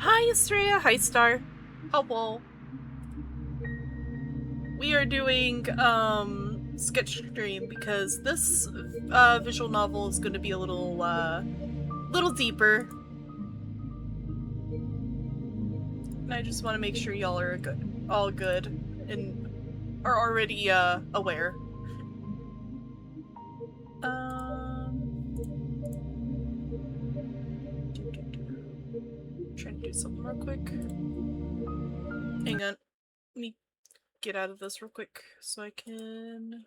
Hi, Estrella. Hi, Star. Hello. We are doing sketch stream because this visual novel is going to be a little deeper, and I just want to make sure y'all are all good, and are already aware. Trying to do something real quick. Hang on. Let me get out of this real quick so I can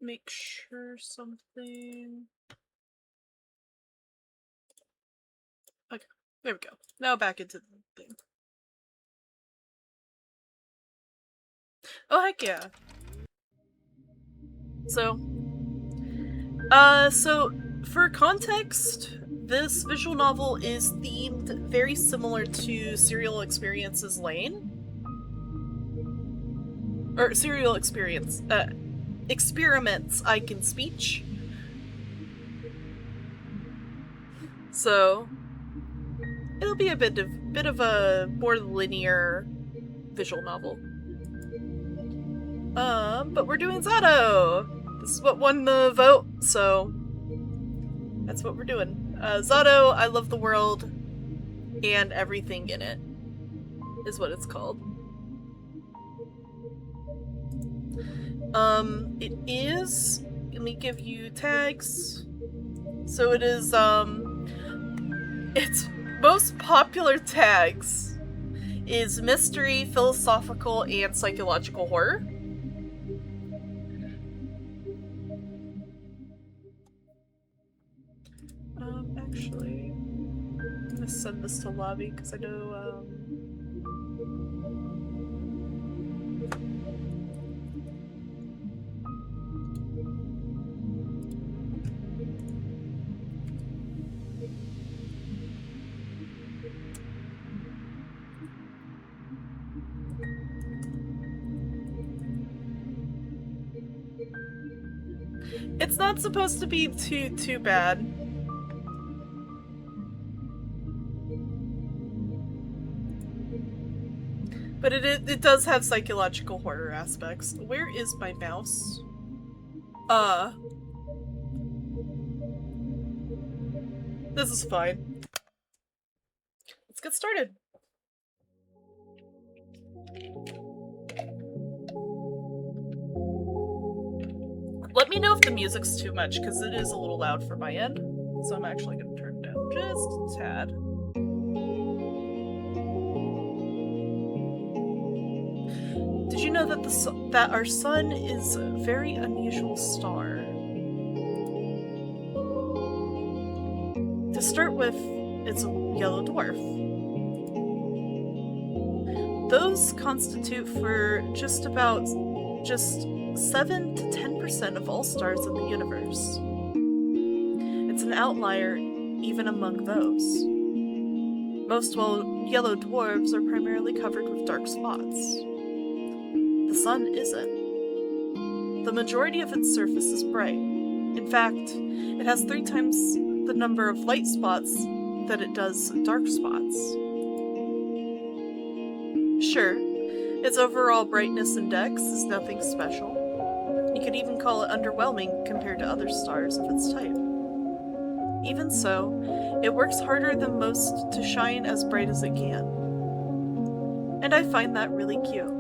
make sure something. Okay, there we go. Now back into the thing. Oh, heck yeah. So for context, this visual novel is themed very similar to Serial Experience's Lane. Or Serial Experience, Experiments I Can Speech. So it'll be a bit of a more linear visual novel. But we're doing Zato! This is what won the vote, so that's what we're doing. Zato, I Love the World, and Everything in It is what it's called. It is, let me give you tags. So it is, its most popular tags is mystery, philosophical, and psychological horror. Actually, I'm gonna send this to lobby because I know, it's not supposed to be too bad. But it does have psychological horror aspects. Where is my mouse? This is fine. Let's get started. Let me know if the music's too much, because it is a little loud for my end. So I'm actually going to turn it down just a tad. Did you know that our sun is a very unusual star? To start with, it's a yellow dwarf. Those constitute for just 7 to 10% of all stars in the universe. It's an outlier even among those. Most yellow dwarfs are primarily covered with dark spots. The sun isn't. The majority of its surface is bright. In fact, it has 3 times the number of light spots that it does dark spots. Sure, its overall brightness index is nothing special. You could even call it underwhelming compared to other stars of its type. Even so, it works harder than most to shine as bright as it can. And I find that really cute.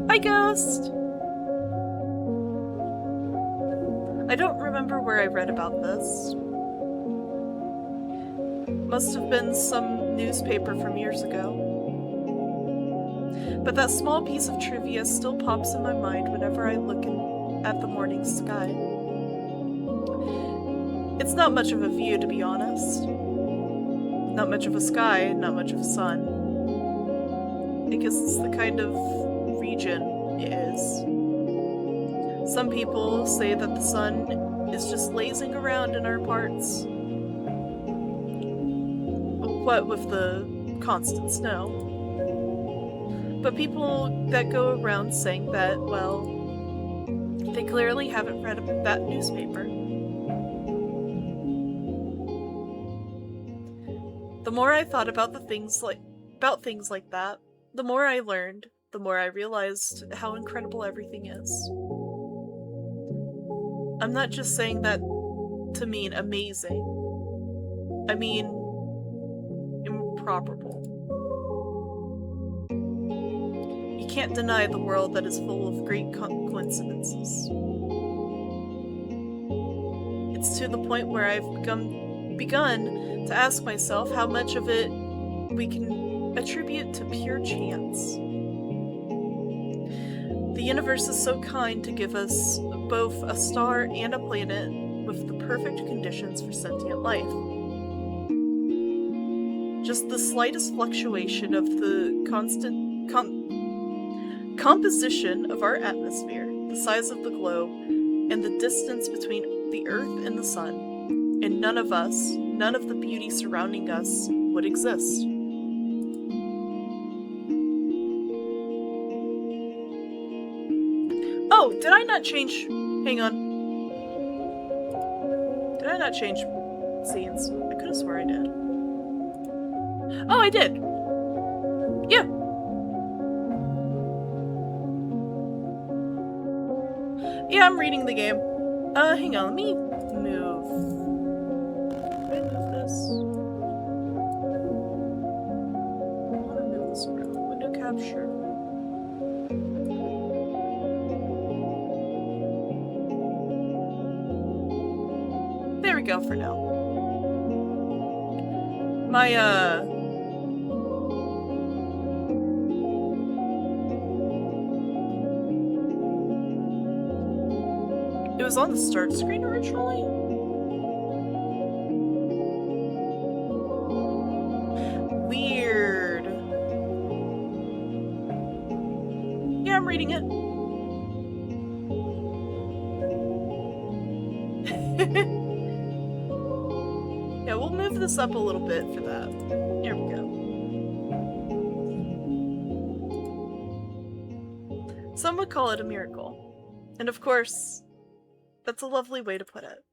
Hi, Ghost! I don't remember where I read about this. Must have been some newspaper from years ago. But that small piece of trivia still pops in my mind whenever I look at the morning sky. It's not much of a view, to be honest. Not much of a sky, not much of a sun. I guess it's the kind of region it is. Some people say that the sun is just lazing around in our parts. What with the constant snow. But people that go around saying that, well, they clearly haven't read that newspaper. The more I thought about things like that, the more I learned, the more I realized how incredible everything is. I'm not just saying that to mean amazing. I mean improbable. You can't deny the world that is full of great coincidences. It's to the point where I've begun to ask myself how much of it we can attribute to pure chance. The universe is so kind to give us both a star and a planet with the perfect conditions for sentient life. Just the slightest fluctuation of the constant composition of our atmosphere, the size of the globe, and the distance between the Earth and the Sun, and none of the beauty surrounding us would exist. Oh, did I not change? Hang on. Did I not change scenes? I could have swore I did. Oh, I did. Yeah. Yeah, I'm reading the game. Hang on, let me move. Can I move this? I want to move this around. Window capture. There we go for now. It was on the start screen originally? Weird. Yeah, I'm reading it. Yeah, we'll move this up a little bit for that. Here we go. Some would call it a miracle. And of course, that's a lovely way to put it.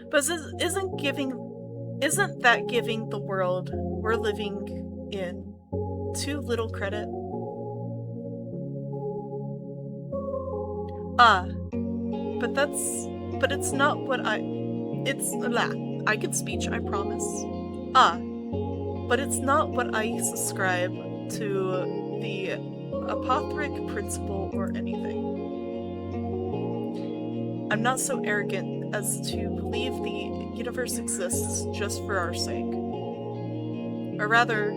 But isn't that giving the world we're living in too little credit? But it's not what I can speech, I promise. But it's not what I subscribe to the apothric principle or anything. I'm not so arrogant as to believe the universe exists just for our sake. Or rather,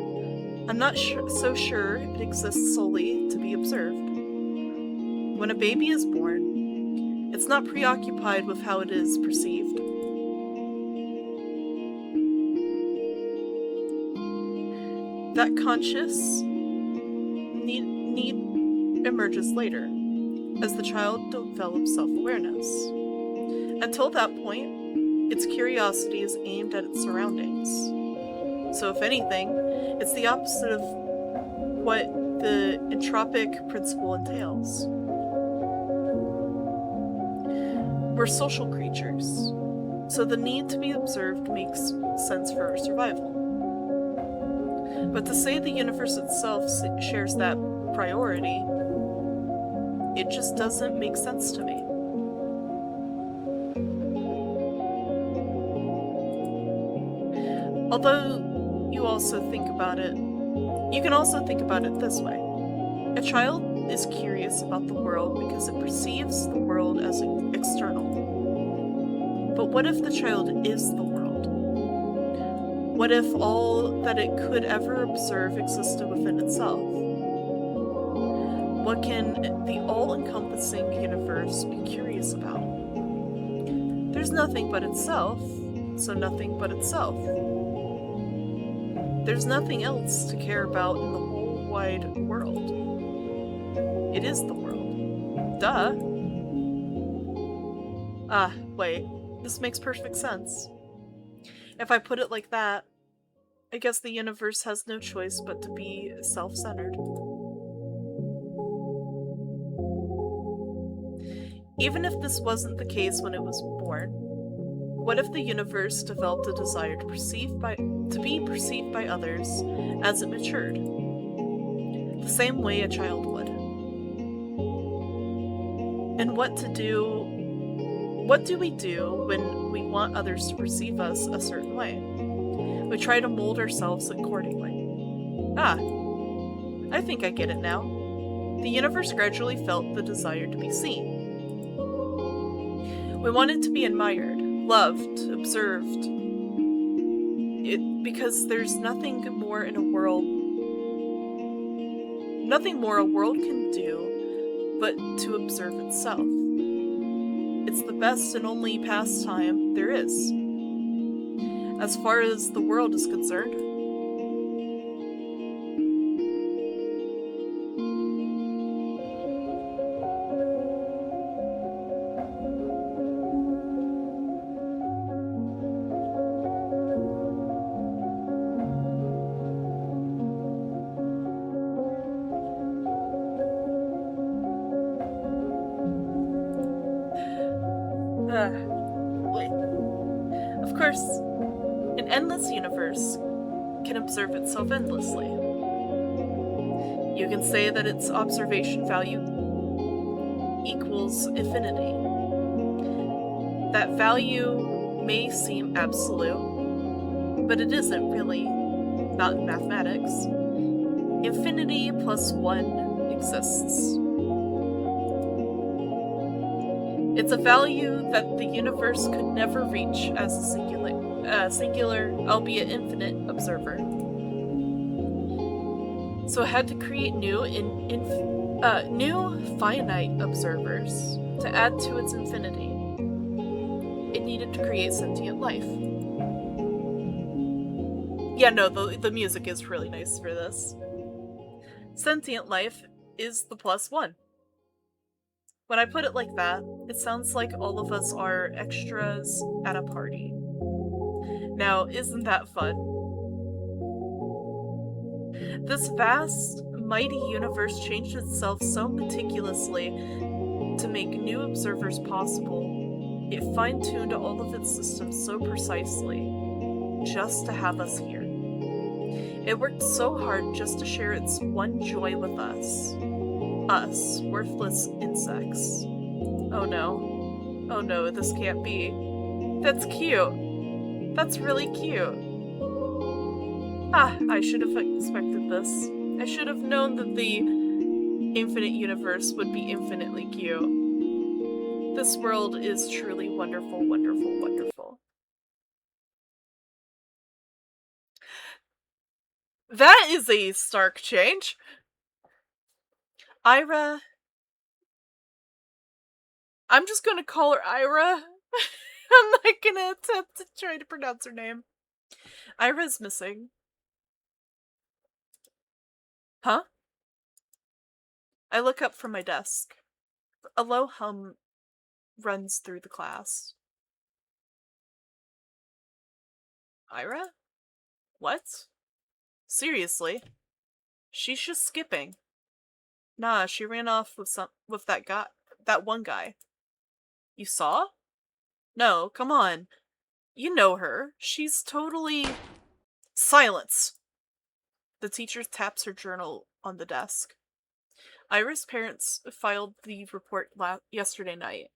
I'm not so sure it exists solely to be observed. When a baby is born, it's not preoccupied with how it is perceived. That conscious need emerges later, as the child develops self-awareness. Until that point, its curiosity is aimed at its surroundings. So if anything, it's the opposite of what the entropic principle entails. We're social creatures, so the need to be observed makes sense for our survival. But to say the universe itself shares that priority, it just doesn't make sense to me. Although you can also think about it this way. A child is curious about the world because it perceives the world as external. But what if the child is the world? What if all that it could ever observe existed within itself? What can the all-encompassing universe be curious about? There's nothing but itself, so nothing but itself. There's nothing else to care about in the whole wide world. It is the world. Duh. Wait. This makes perfect sense. If I put it like that, I guess the universe has no choice but to be self-centered. Even if this wasn't the case when it was born, What if the universe developed a desire to be perceived by others as it matured, the same way a child would? And what do we do when we want others to perceive us a certain way? We try to mold ourselves accordingly. Ah, I think I get it now. The universe gradually felt the desire to be seen. We wanted to be admired, loved, observed. Because there's nothing more a world can do but to observe itself. It's the best and only pastime there is, as far as the world is concerned. Wait. Of course, an endless universe can observe itself endlessly. You can say that its observation value equals infinity. That value may seem absolute, but it isn't really, not in mathematics. Infinity plus 1 exists. It's a value that the universe could never reach as a singular, albeit infinite, observer. So it had to create new finite observers to add to its infinity. It needed to create sentient life. Yeah, no, the music is really nice for this. Sentient life is the +1. When I put it like that, it sounds like all of us are extras at a party. Now, isn't that fun? This vast, mighty universe changed itself so meticulously to make new observers possible. It fine-tuned all of its systems so precisely, just to have us here. It worked so hard just to share its one joy with us. Us, worthless insects. Oh no, this can't be. That's cute. That's really cute. Ah, I should have expected this. I should have known that the infinite universe would be infinitely cute. This world is truly wonderful, wonderful, wonderful. That is a stark change. Ira. I'm just gonna call her Ira. I'm not gonna attempt to try to pronounce her name. Ira's missing. Huh? I look up from my desk. A low hum runs through the class. Ira? What? Seriously? She's just skipping. Nah, she ran off with that one guy. You saw? No, come on. You know her. She's totally... Silence! The teacher taps her journal on the desk. Ira's parents filed the report yesterday night.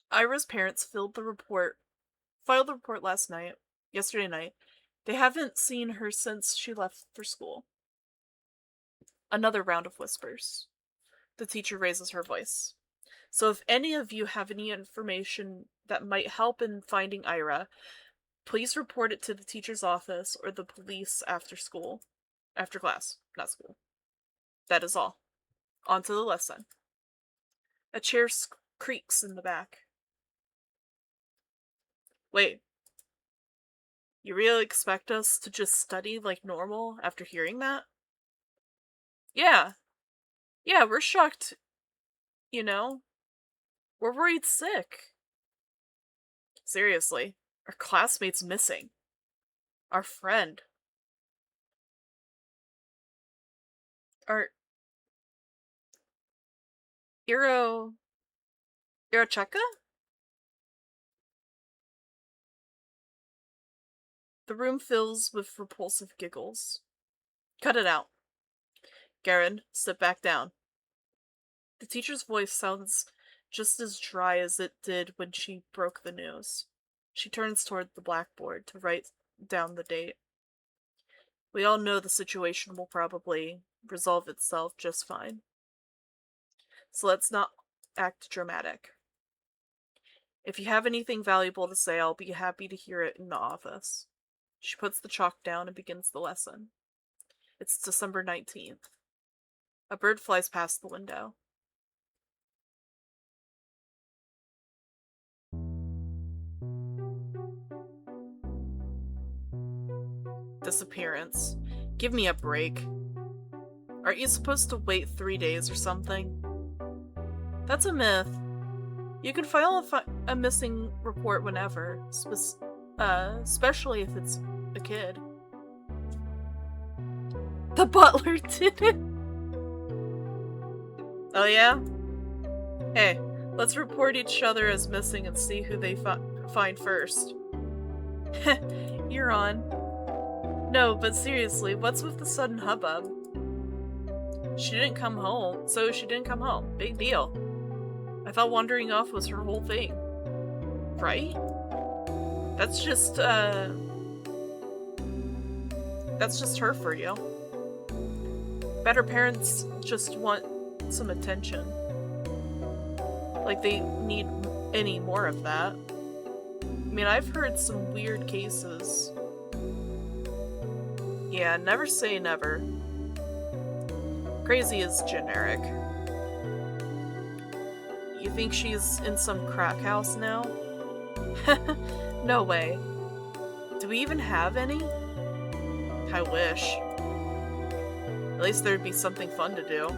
Ira's parents filed the report yesterday night. They haven't seen her since she left for school. Another round of whispers. The teacher raises her voice. So if any of you have any information that might help in finding Ira, please report it to the teacher's office or the police after school. After class, not school. That is all. On to the lesson. A chair creaks in the back. Wait. You really expect us to just study like normal after hearing that? Yeah. Yeah, we're shocked. You know? We're worried sick. Seriously. Our classmate's missing. Our friend. Or Irocheka? The room fills with repulsive giggles. Cut it out. Garen, sit back down. The teacher's voice sounds just as dry as it did when she broke the news. She turns toward the blackboard to write down the date. We all know the situation will probably resolve itself just fine. So let's not act dramatic. If you have anything valuable to say, I'll be happy to hear it in the office. She puts the chalk down and begins the lesson. It's December 19th. A bird flies past the window. Disappearance. Give me a break. Aren't you supposed to wait 3 days or something? That's a myth. You can file a missing report whenever, especially if it's a kid. The butler did it! Oh yeah? Hey, let's report each other as missing and see who they find first. You're on. No, but seriously, what's with the sudden hubbub? She didn't come home. Big deal. I thought wandering off was her whole thing. Right? That's just her for you. Better parents just want some attention. Like they need any more of that. I mean, I've heard some weird cases. Yeah, never say never. Crazy is generic. You think she's in some crack house now? No way. Do we even have any? I wish. At least there'd be something fun to do.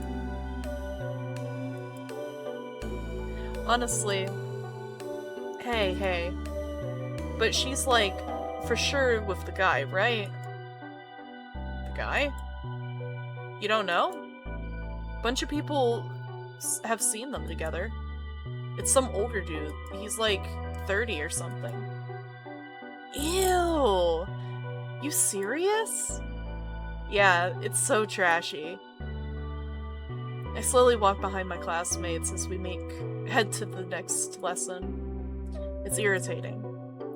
Honestly. Hey. But she's like, for sure with the guy, right? The guy? You don't know? Bunch of people have seen them together. It's some older dude. He's like 30 or something. Ew! You serious? Yeah, it's so trashy. I slowly walk behind my classmates as we head to the next lesson. It's irritating.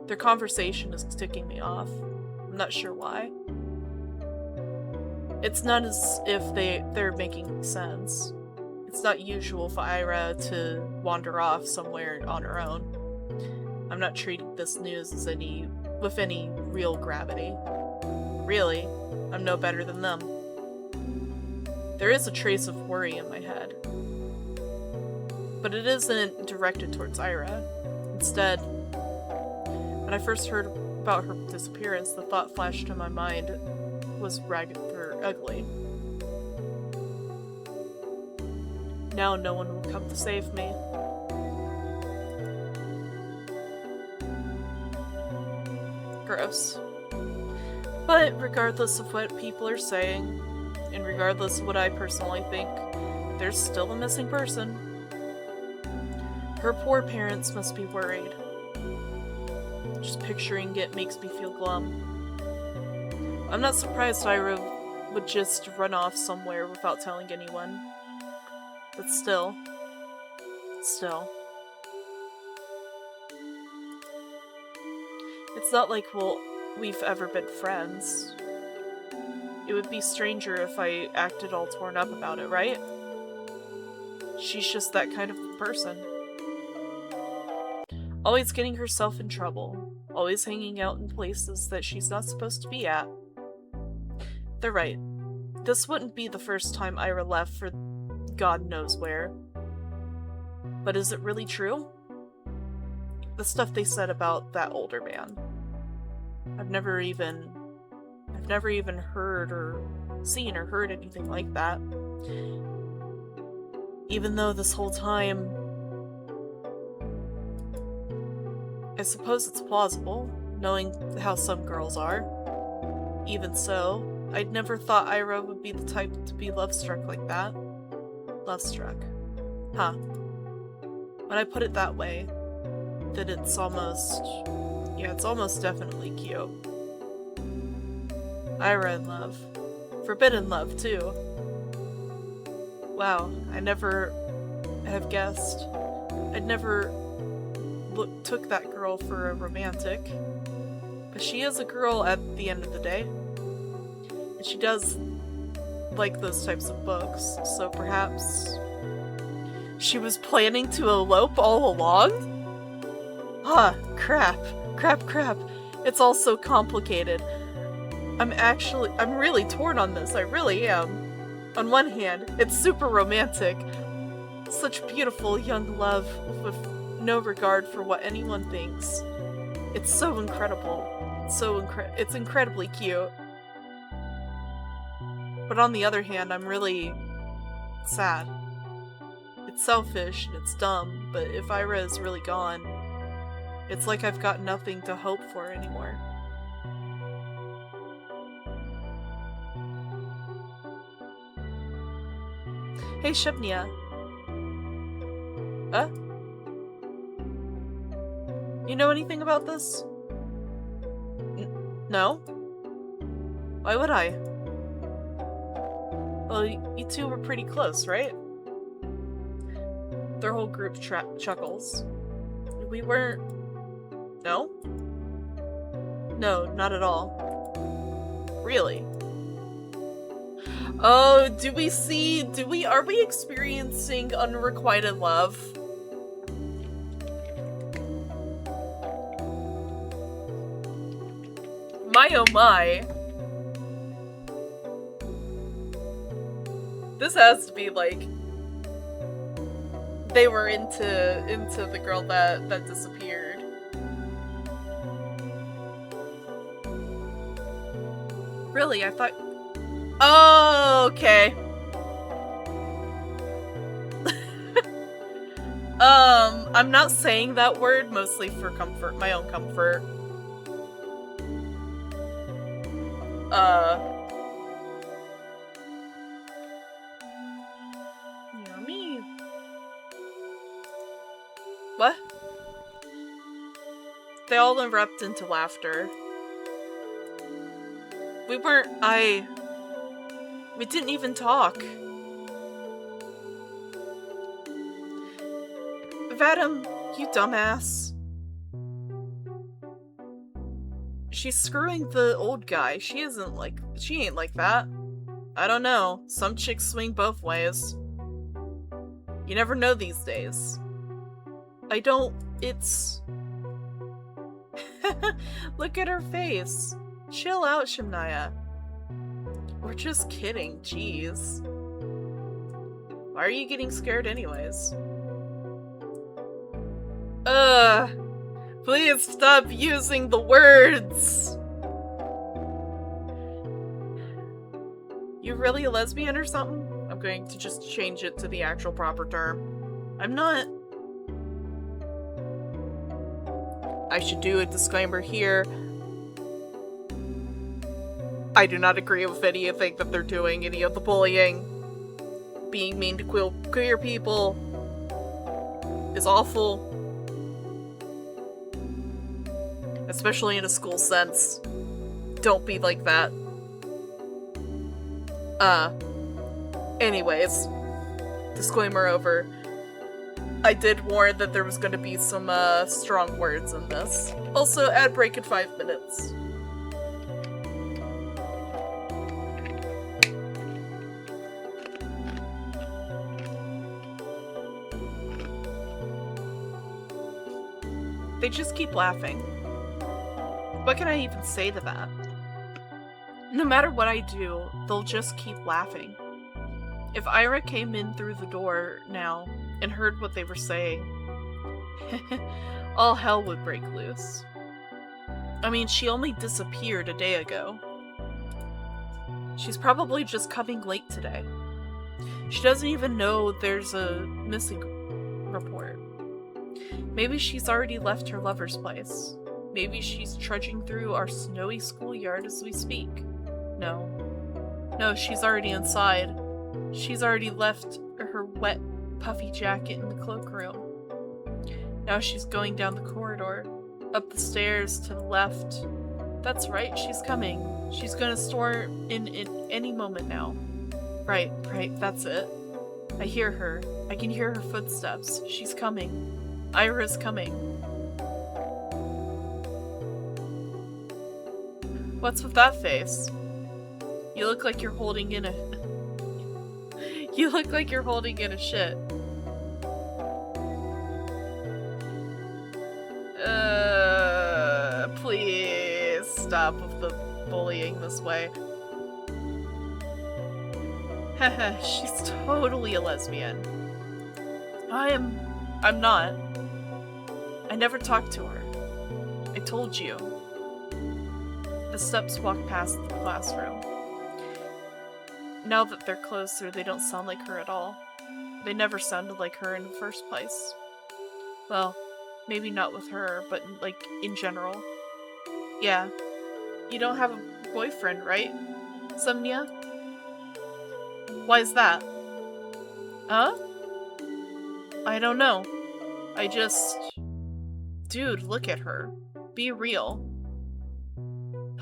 Their conversation is ticking me off. I'm not sure why. It's not as if they're making sense. It's not usual for Ira to wander off somewhere on her own. I'm not treating this news with any real gravity. Really, I'm no better than them. There is a trace of worry in my head. But it isn't directed towards Ira. Instead, when I first heard about her disappearance, the thought flashed in my mind was ragged or ugly. Now no one will come to save me. Gross. But regardless of what people are saying, and regardless of what I personally think, there's still a missing person. Her poor parents must be worried. Just picturing it makes me feel glum. I'm not surprised Ira would just run off somewhere without telling anyone. But still. It's not like we've ever been friends. It would be stranger if I acted all torn up about it, right? She's just that kind of person. Always getting herself in trouble. Always hanging out in places that she's not supposed to be at. They're right. This wouldn't be the first time Ira left for God knows where. But is it really true? The stuff they said about that older man. I've never even heard or seen or heard anything like that. Even though this whole time, I suppose it's plausible, knowing how some girls are. Even so, I'd never thought Ira would be the type to be love-struck like that. Love-struck. Huh. When I put it that way, then it's almost... yeah, it's almost definitely cute. Ira in love. Forbidden love, too. Wow, I never have guessed. I'd never took that girl for a romantic. But she is a girl at the end of the day. And she does like those types of books, so perhaps she was planning to elope all along? Huh, crap. It's all so complicated. I'm really torn on this, I really am. On one hand, it's super romantic. Such beautiful young love with no regard for what anyone thinks. It's so incredible. It's incredibly cute. But on the other hand, I'm really sad. It's selfish and it's dumb, but if Ira is really gone, it's like I've got nothing to hope for anymore. Hey, Shibnia. You know anything about this? No? Why would I? Well, you two were pretty close, right? Their whole group chuckles. We weren't... No? No, not at all. Really? Oh, are we experiencing unrequited love? My oh my. This has to be like they were into the girl that disappeared. Really? I thought... Oh, okay. I'm not saying that word mostly for comfort, my own comfort. Yummy. What? They all erupt into laughter. We didn't even talk. Vadim, you dumbass. She's screwing the old guy. She ain't like that. I don't know. Some chicks swing both ways. You never know these days. It's... Look at her face. Chill out, Shimnaya. We're just kidding, jeez. Why are you getting scared anyways? Please stop using the words! You really a lesbian or something? I'm going to just change it to the actual proper term. I'm not. I should do a disclaimer here. I do not agree with anything that they're doing, any of the bullying. Being mean to queer people is awful. Especially in a school sense. Don't be like that. Anyways. Disclaimer over. I did warn that there was going to be some, strong words in this. Also, ad break in 5 minutes. They just keep laughing. What can I even say to that? No matter what I do, they'll just keep laughing. If Ira came in through the door now and heard what they were saying, all hell would break loose. I mean, she only disappeared a day ago. She's probably just coming late today. She doesn't even know there's a missing report. Maybe she's already left her lover's place. Maybe she's trudging through our snowy schoolyard as we speak. No, No, she's already inside. She's already left her wet, puffy jacket in the cloakroom. Now she's going down the corridor, up the stairs to the left. That's right, she's coming. She's gonna storm in any moment now. Right, that's it. I hear her. I can hear her footsteps. She's coming. Ira's coming. What's with that face? You look like you're holding in a... You look like you're holding in a shit. Please stop with the bullying this way. Haha, she's totally a lesbian. I'm not. I never talked to her. I told you. The steps walk past the classroom. Now that they're closer, they don't sound like her at all. They never sounded like her in the first place. Well, maybe not with her, but like in general. Yeah. You don't have a boyfriend, right, Sumnia? Why is that? Huh? I don't know. I just... Dude, look at her. Be real.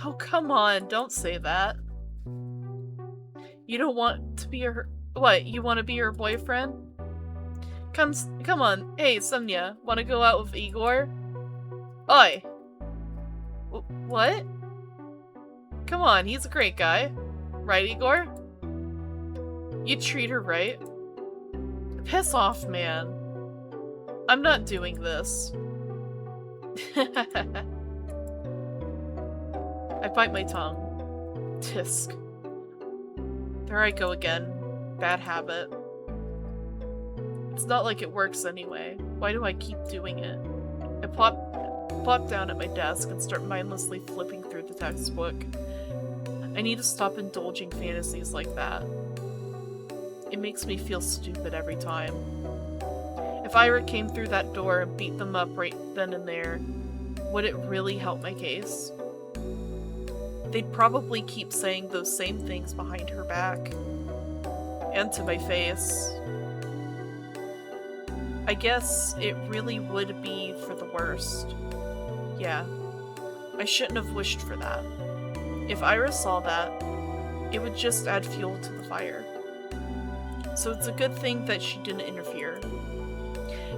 Oh, come on, don't say that. You don't want to be her... What, you want to be her boyfriend? Come on. Hey, Sumnia, want to go out with Igor? Oi! What? Come on, he's a great guy. Right, Igor? You treat her right. Piss off, man. I'm not doing this. I bite my tongue. Tisk. There I go again. Bad habit. It's not like it works anyway. Why do I keep doing it? I plop down at my desk and start mindlessly flipping through the textbook. I need to stop indulging fantasies like that. It makes me feel stupid every time. If Ira came through that door and beat them up right then and there, would it really help my case? They'd probably keep saying those same things behind her back. And to my face. I guess it really would be for the worst. Yeah. I shouldn't have wished for that. If Ira saw that, it would just add fuel to the fire. So it's a good thing that she didn't interfere.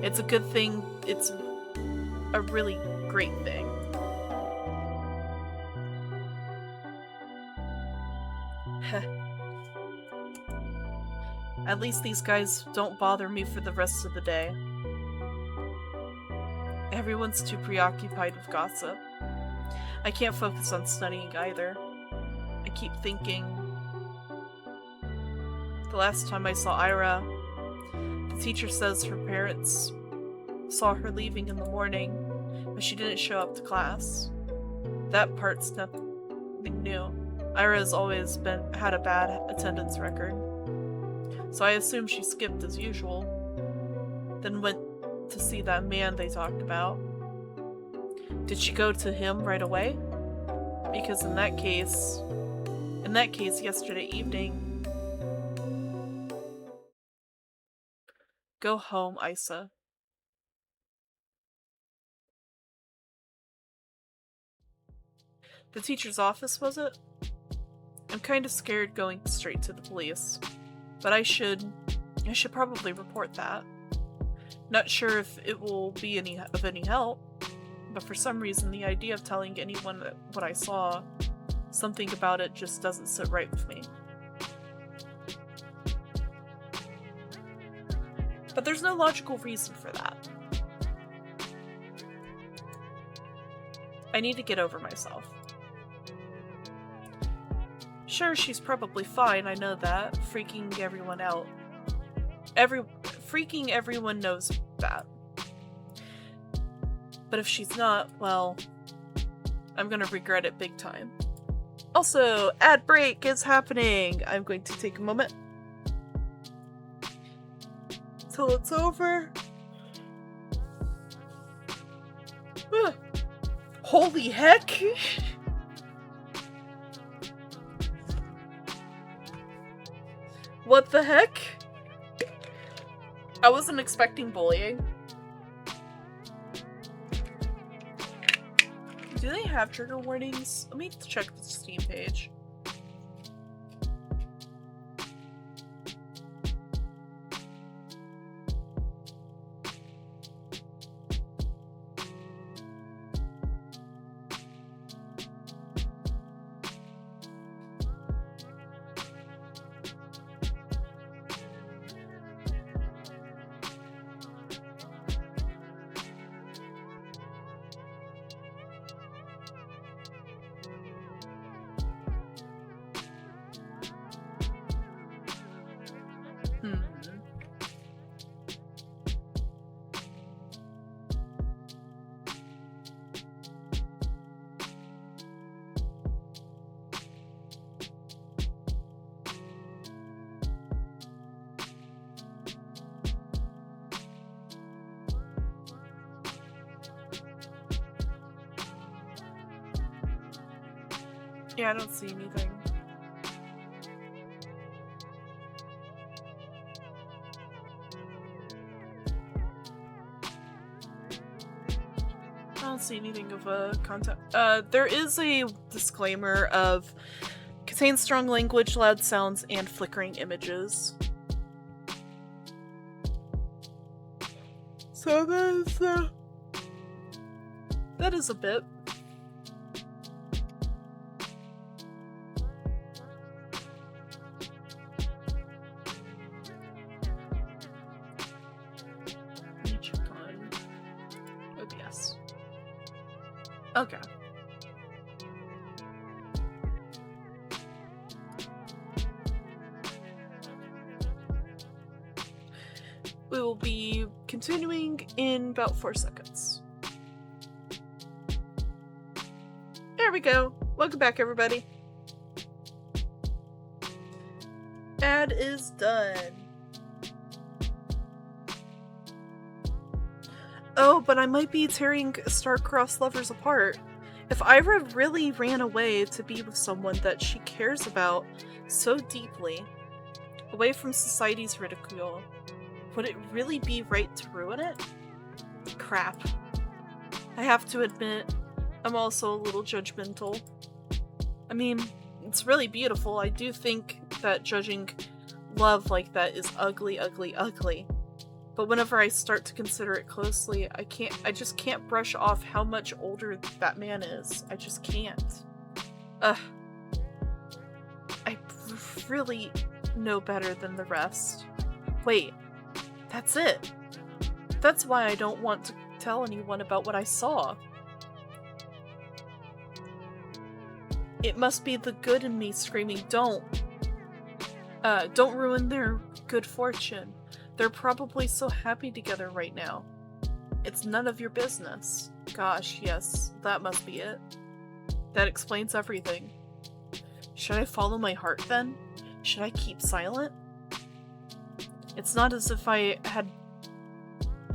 It's a good thing, it's a really great thing. At least these guys don't bother me for the rest of the day. Everyone's too preoccupied with gossip. I can't focus on studying either. I keep thinking... The last time I saw Ira, the teacher says her parents saw her leaving in the morning, but she didn't show up to class. That part's nothing new. Ira has always had a bad attendance record. So I assume she skipped as usual, then went to see that man they talked about. Did she go to him right away? Because in that case yesterday evening... Go home, Isa. The teacher's office, was it? I'm kind of scared going straight to the police. But I should probably report that. Not sure if it will be of any help, but for some reason the idea of telling anyone what I saw, something about it just doesn't sit right with me. But there's no logical reason for that. I need to get over myself. Sure, she's probably fine, I know that. Freaking everyone out. Freaking everyone knows that. But if she's not, well, I'm gonna regret it big time. Also, ad break is happening! I'm going to take a moment till it's over. Holy heck! What the heck? I wasn't expecting bullying. Do they have trigger warnings? Let me check the Steam page. Yeah, I don't see anything. I don't see anything of content. There is a disclaimer of contains strong language, loud sounds, and flickering images. So that is a bit. Okay. We will be continuing in about 4 seconds. There we go. Welcome back, everybody. Ad is done. Oh, but I might be tearing star-crossed lovers apart. If Ira really ran away to be with someone that she cares about so deeply, away from society's ridicule, would it really be right to ruin it? Crap. I have to admit, I'm also a little judgmental. I mean, it's really beautiful. I do think that judging love like that is ugly, ugly, ugly. But whenever I start to consider it closely, I just can't brush off how much older that man is. I just can't. I really know better than the rest. Wait, that's it. That's why I don't want to tell anyone about what I saw. It must be the good in me screaming, don't ruin their good fortune. They're probably so happy together right now. It's none of your business. Gosh, yes, that must be it. That explains everything. Should I follow my heart then? Should I keep silent? It's not as if I had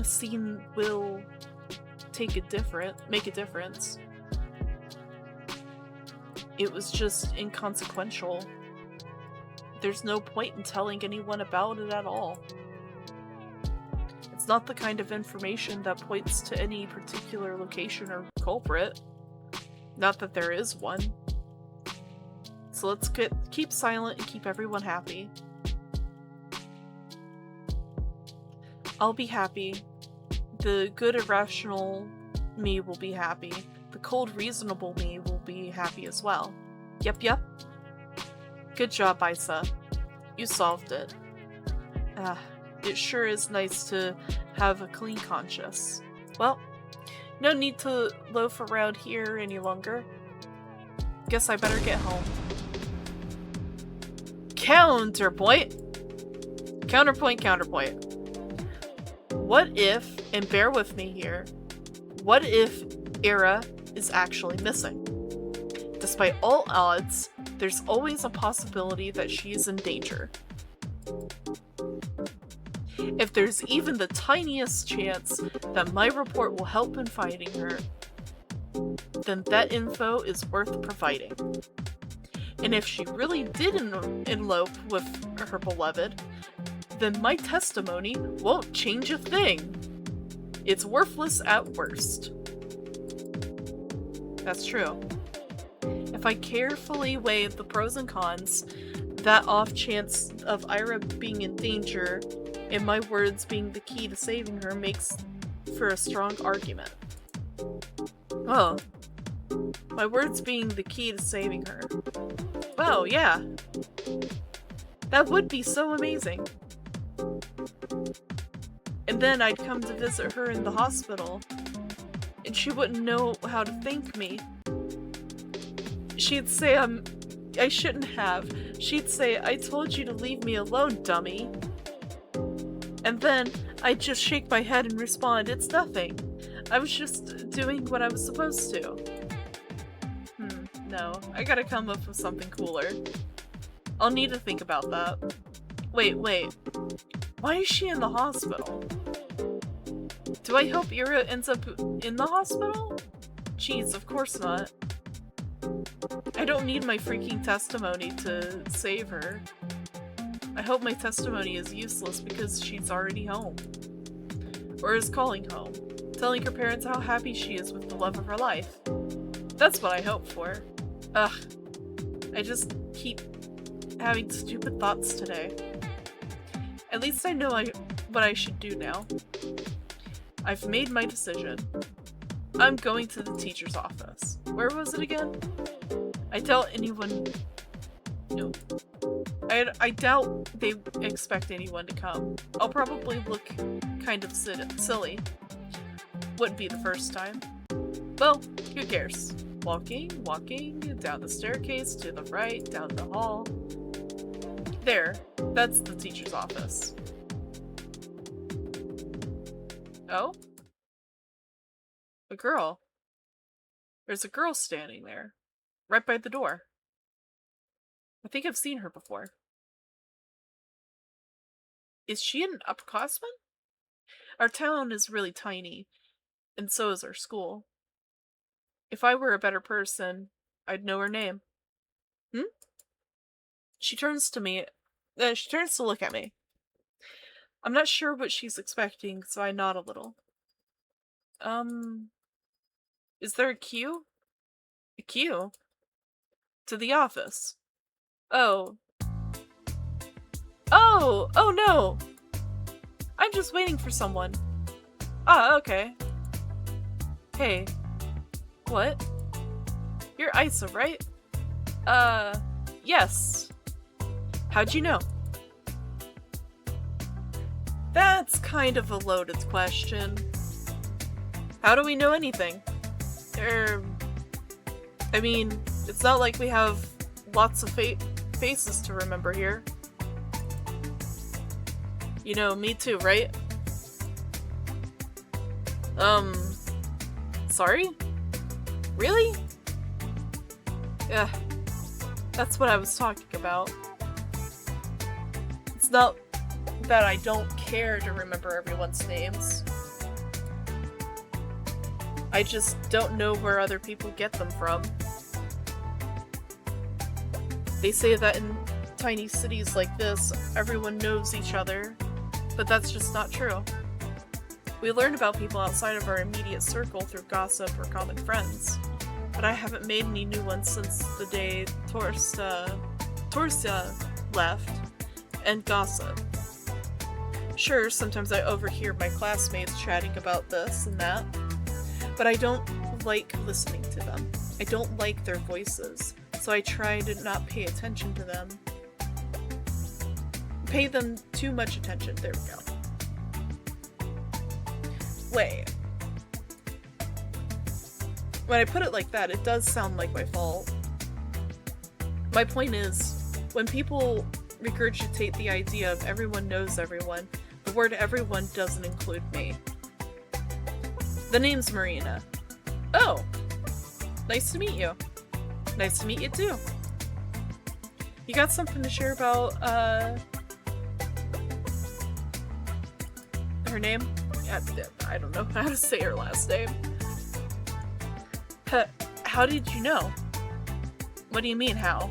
seen Will make a difference. It was just inconsequential. There's no point in telling anyone about it at all. It's not the kind of information that points to any particular location or culprit. Not that there is one. So let's keep silent and keep everyone happy. I'll be happy. The good irrational me will be happy. The cold reasonable me will be happy as well. Yep. Good job, Isa. You solved it. It sure is nice to have a clean conscience. Well, no need to loaf around here any longer. Guess I better get home. Counterpoint! Counterpoint. What if, and bear with me here, what if Ira is actually missing? Despite all odds, there's always a possibility that she is in danger. If there's even the tiniest chance that my report will help in finding her, then that info is worth providing. And if she really did elope with her beloved, then my testimony won't change a thing. It's worthless at worst. That's true. If I carefully weigh the pros and cons, that off chance of Ira being in danger and my words being the key to saving her makes for a strong argument. Oh. My words being the key to saving her. Wow, yeah. That would be so amazing. And then I'd come to visit her in the hospital, and she wouldn't know how to thank me. She'd say I shouldn't have. She'd say, I told you to leave me alone, dummy. And then I'd just shake my head and respond, it's nothing. I was just doing what I was supposed to. No, I gotta come up with something cooler. I'll need to think about that. Wait. Why is she in the hospital? Do I hope Ira ends up in the hospital? Jeez, of course not. I don't need my freaking testimony to save her. I hope my testimony is useless because she's already home. Or is calling home, telling her parents how happy she is with the love of her life. That's what I hope for. Ugh. I just keep having stupid thoughts today. At least I know what I should do now. I've made my decision. I'm going to the teacher's office. Where was it again? I doubt anyone... No. I doubt they expect anyone to come. I'll probably look kind of silly. Wouldn't be the first time. Well, who cares? Walking, down the staircase, to the right, down the hall. There, that's the teacher's office. Oh? A girl. There's a girl standing there, right by the door. I think I've seen her before. Is she an upperclassman? Our town is really tiny, and so is our school. If I were a better person, I'd know her name. She turns to me. She turns to look at me. I'm not sure what she's expecting, so I nod a little. Is there a queue? A queue? To the office. Oh, no! I'm just waiting for someone. Ah, okay. Hey. What? You're Isa, right? Yes. How'd you know? That's kind of a loaded question. How do we know anything? I mean, it's not like we have lots of faces to remember here. You know, me too, right? Sorry? Really? Yeah, that's what I was talking about. It's not that I don't care to remember everyone's names. I just don't know where other people get them from. They say that in tiny cities like this, everyone knows each other, but that's just not true. We learn about people outside of our immediate circle through gossip or common friends, but I haven't made any new ones since the day Torsa left, and gossip. Sure, sometimes I overhear my classmates chatting about this and that, but I don't like listening to them. I don't like their voices, so I try to not pay attention to them. Pay them too much attention. There we go. Wait. When I put it like that, it does sound like my fault. My point is, when people regurgitate the idea of everyone knows everyone, the word everyone doesn't include me. The name's Marina. Oh! Nice to meet you. Nice to meet you too. You got something to share about, her name? I don't know how to say her last name. How did you know? What do you mean, how?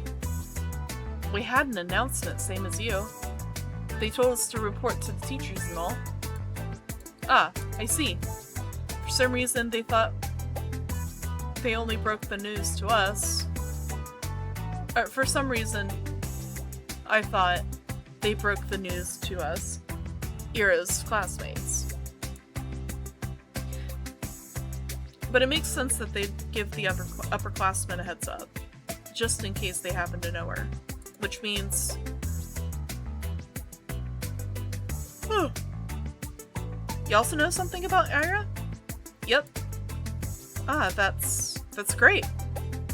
We had an announcement, same as you. They told us to report to the teachers and all. Ah, I see. For some reason, they thought they only broke the news to us. For some reason, I thought they broke the news to us, Ira's classmates. But it makes sense that they'd give the upperclassmen a heads up, just in case they happen to know her. Which means... You also know something about Ira? Yep. Ah, that's great.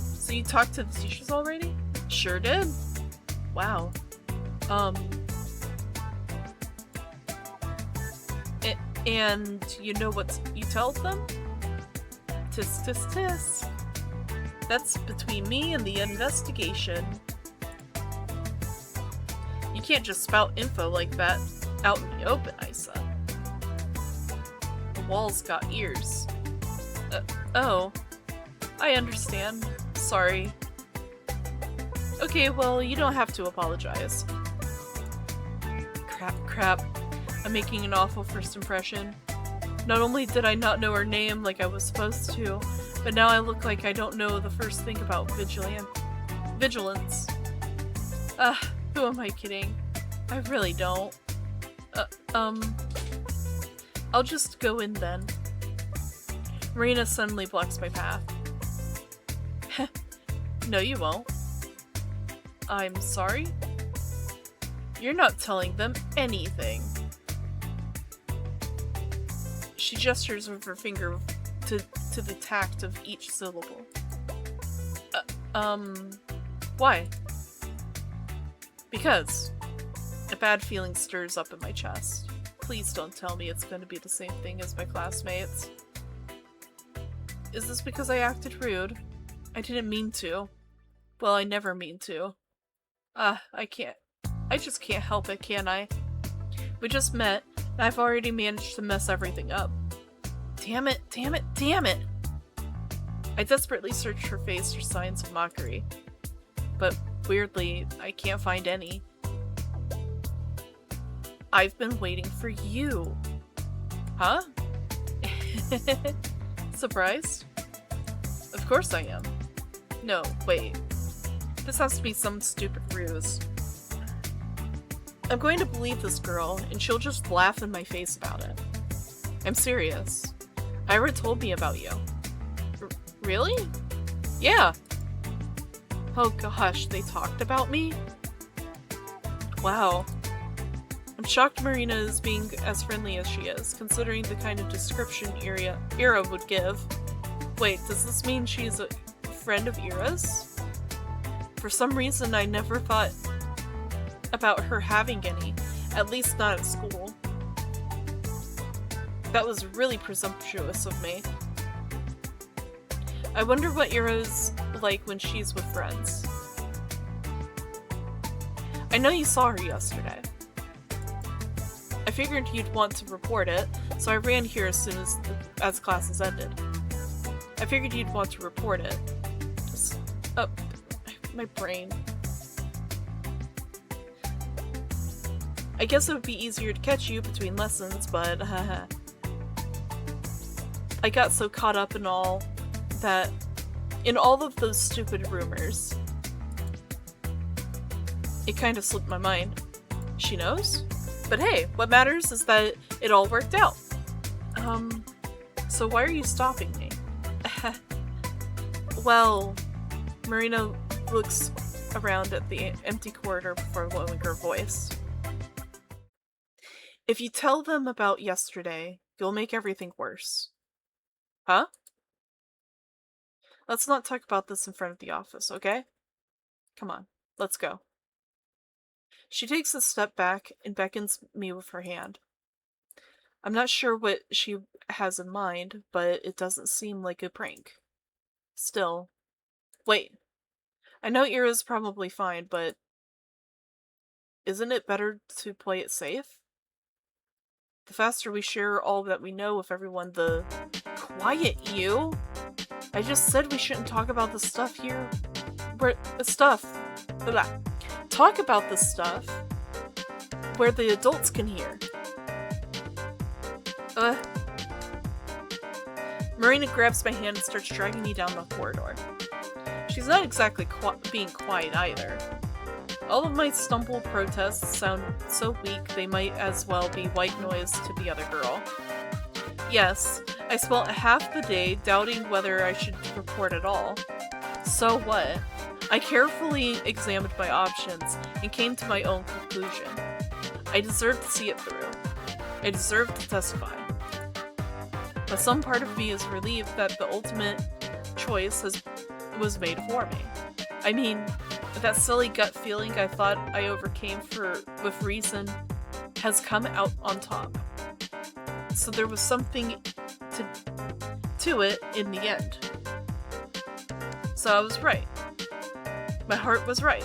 So you talked to the teachers already? Sure did. Wow. And you know what you told them? Tis tis tis. That's between me and the investigation. You can't just spout info like that out in the open, Isa. The walls got ears. Oh. I understand. Sorry. Okay, well, you don't have to apologize. Crap. I'm making an awful first impression. Not only did I not know her name like I was supposed to, but now I look like I don't know the first thing about vigilance. Who am I kidding? I really don't. I'll just go in then. Marina suddenly blocks my path. No, you won't. I'm sorry? You're not telling them anything. She gestures with her finger to the tact of each syllable. Why? Because a bad feeling stirs up in my chest. Please don't tell me it's going to be the same thing as my classmates. Is this because I acted rude? I didn't mean to. Well, I never mean to. I can't. I just can't help it, can I? We just met, and I've already managed to mess everything up. Damn it. I desperately search her face for signs of mockery. But weirdly, I can't find any. I've been waiting for you. Huh? Surprised? Of course I am. No, wait. This has to be some stupid ruse. I'm going to believe this girl, and she'll just laugh in my face about it. I'm serious. Ira told me about you. Really? Yeah. Oh gosh, they talked about me? Wow. I'm shocked Marina is being as friendly as she is, considering the kind of description Ira would give. Wait, does this mean she's a friend of Ira's? For some reason, I never thought about her having any, at least not at school. That was really presumptuous of me. I wonder what Ira's like when she's with friends. I know you saw her yesterday. I figured you'd want to report it, so I ran here as soon as classes ended. I figured you'd want to report it. My brain. I guess it would be easier to catch you between lessons, but haha. I got so caught up in all of those stupid rumors. It kind of slipped my mind. She knows? But hey, what matters is that it all worked out. So why are you stopping me? Well, Marina looks around at the empty corridor before lowering her voice. If you tell them about yesterday, you'll make everything worse. Huh? Let's not talk about this in front of the office, okay? Come on, let's go. She takes a step back and beckons me with her hand. I'm not sure what she has in mind, but it doesn't seem like a prank. Still. Wait. I know Ira's probably fine, but isn't it better to play it safe? The faster we share all that we know with everyone, the... Quiet, you! I just said we shouldn't talk about the stuff here. Stuff. Blah. talk about this stuff where the adults can hear. Marina grabs my hand and starts dragging me down the corridor. She's not exactly being quiet either. All of my stumble protests sound so weak they might as well be white noise to the other girl. Yes, I spent half the day doubting whether I should report at all. So what? I carefully examined my options and came to my own conclusion. I deserve to see it through. I deserve to testify. But some part of me is relieved that the ultimate choice was made for me. I mean, that silly gut feeling I thought I overcame with reason has come out on top. So there was something to it in the end. So I was right. My heart was right.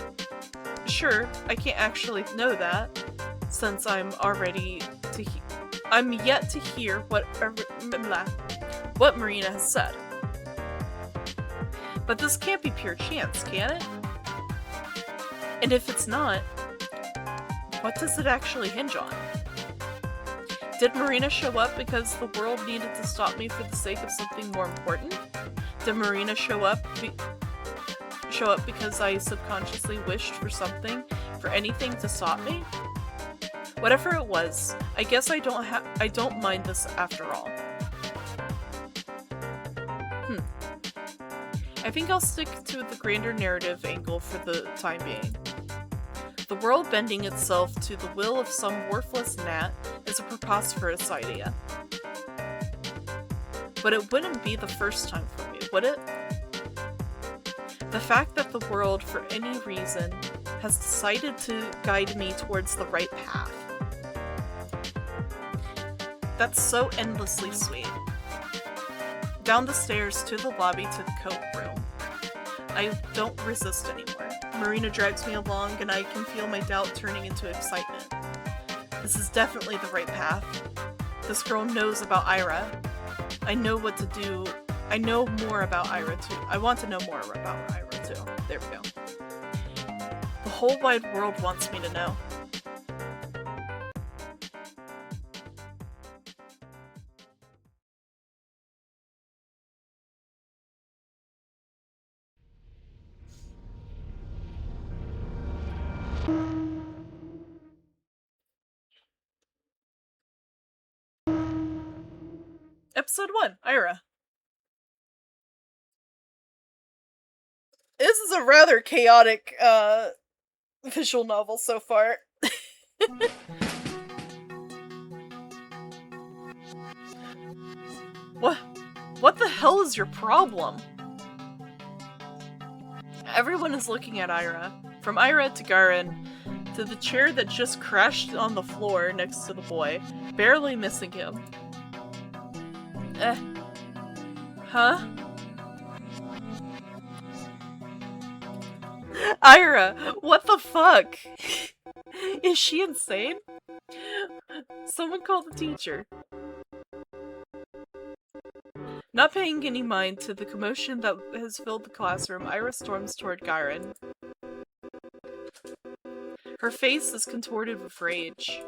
Sure, I can't actually know that, since I'm yet to hear what Marina has said. But this can't be pure chance, can it? And if it's not, what does it actually hinge on? Did Marina show up because the world needed to stop me for the sake of something more important? Did Marina show up because I subconsciously wished for anything to stop me? Whatever it was, I guess I don't mind this after all. I think I'll stick to the grander narrative angle for the time being. The world bending itself to the will of some worthless gnat is a preposterous idea. But it wouldn't be the first time for me, would it? The fact that the world, for any reason, has decided to guide me towards the right path. That's so endlessly sweet. Down the stairs to the lobby to the coat room. I don't resist anymore. Marina drags me along and I can feel my doubt turning into excitement. This is definitely the right path. This girl knows about Ira. I know what to do. I know more about Ira too. I want to know more about Ira too. There we go. The whole wide world wants me to know. Episode 1, Ira. This is a rather chaotic, visual novel so far. What the hell is your problem? Everyone is looking at Ira. From Ira to Garen, to the chair that just crashed on the floor next to the boy, barely missing him. Huh? Ira, what the fuck? Is she insane? Someone call the teacher. Not paying any mind to the commotion that has filled the classroom, Ira storms toward Garen. Her face is contorted with rage.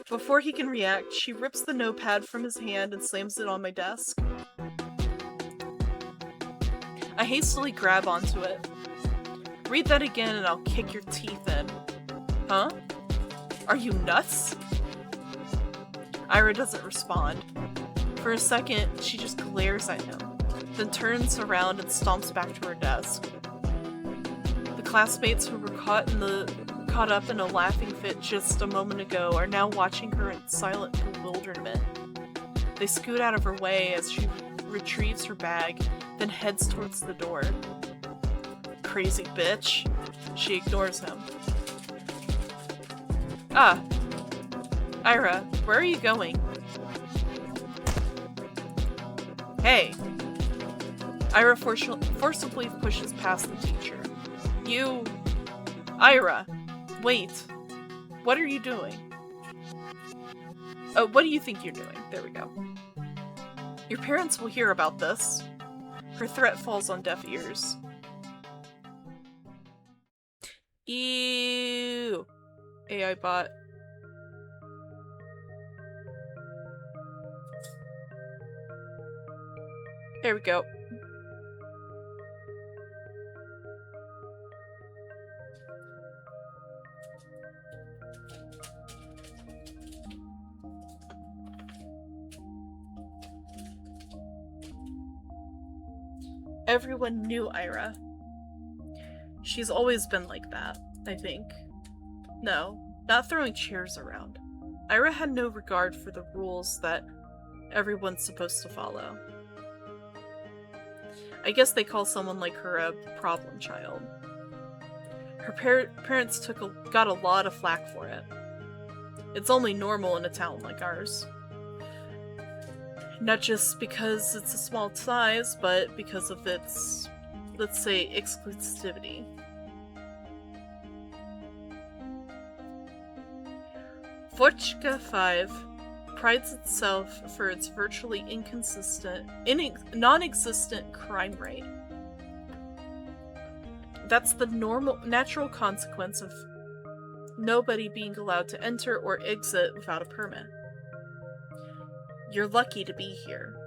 Before he can react, she rips the notepad from his hand and slams it on my desk. I hastily grab onto it. Read that again and I'll kick your teeth in. Huh? Are you nuts? Ira doesn't respond. For a second, she just glares at him, then turns around and stomps back to her desk. The classmates who were caught up in a laughing fit just a moment ago are now watching her in silent bewilderment. They scoot out of her way as she retrieves her bag, then heads towards the door. Crazy bitch. She ignores him. Ah. Ira, where are you going? Hey. Ira forcibly pushes past the teacher. You... Ira. Wait. What are you doing? Oh, what do you think you're doing? There we go. Your parents will hear about this. Her threat falls on deaf ears. Ew. AI bot. There we go. Everyone knew Ira. She's always been like that, I think. No, not throwing chairs around. Ira had no regard for the rules that everyone's supposed to follow. I guess they call someone like her a problem child. Her parents got a lot of flack for it. It's only normal in a town like ours. Not just because it's a small size, but because of its, let's say, exclusivity. Forchka 5 prides itself for its virtually non-existent crime rate. That's the natural consequence of nobody being allowed to enter or exit without a permit. You're lucky to be here,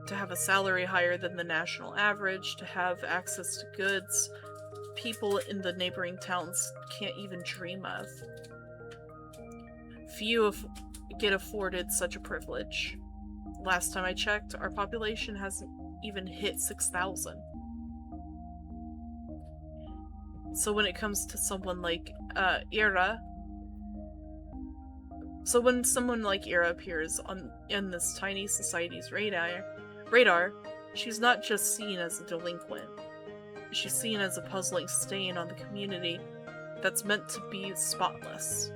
to have a salary higher than the national average, to have access to goods people in the neighboring towns can't even dream of. Few get afforded such a privilege. Last time I checked, our population hasn't even hit 6,000. So when it comes to someone like Ira, so when someone like Ira appears in this tiny society's radar, she's not just seen as a delinquent. She's seen as a puzzling stain on the community that's meant to be spotless.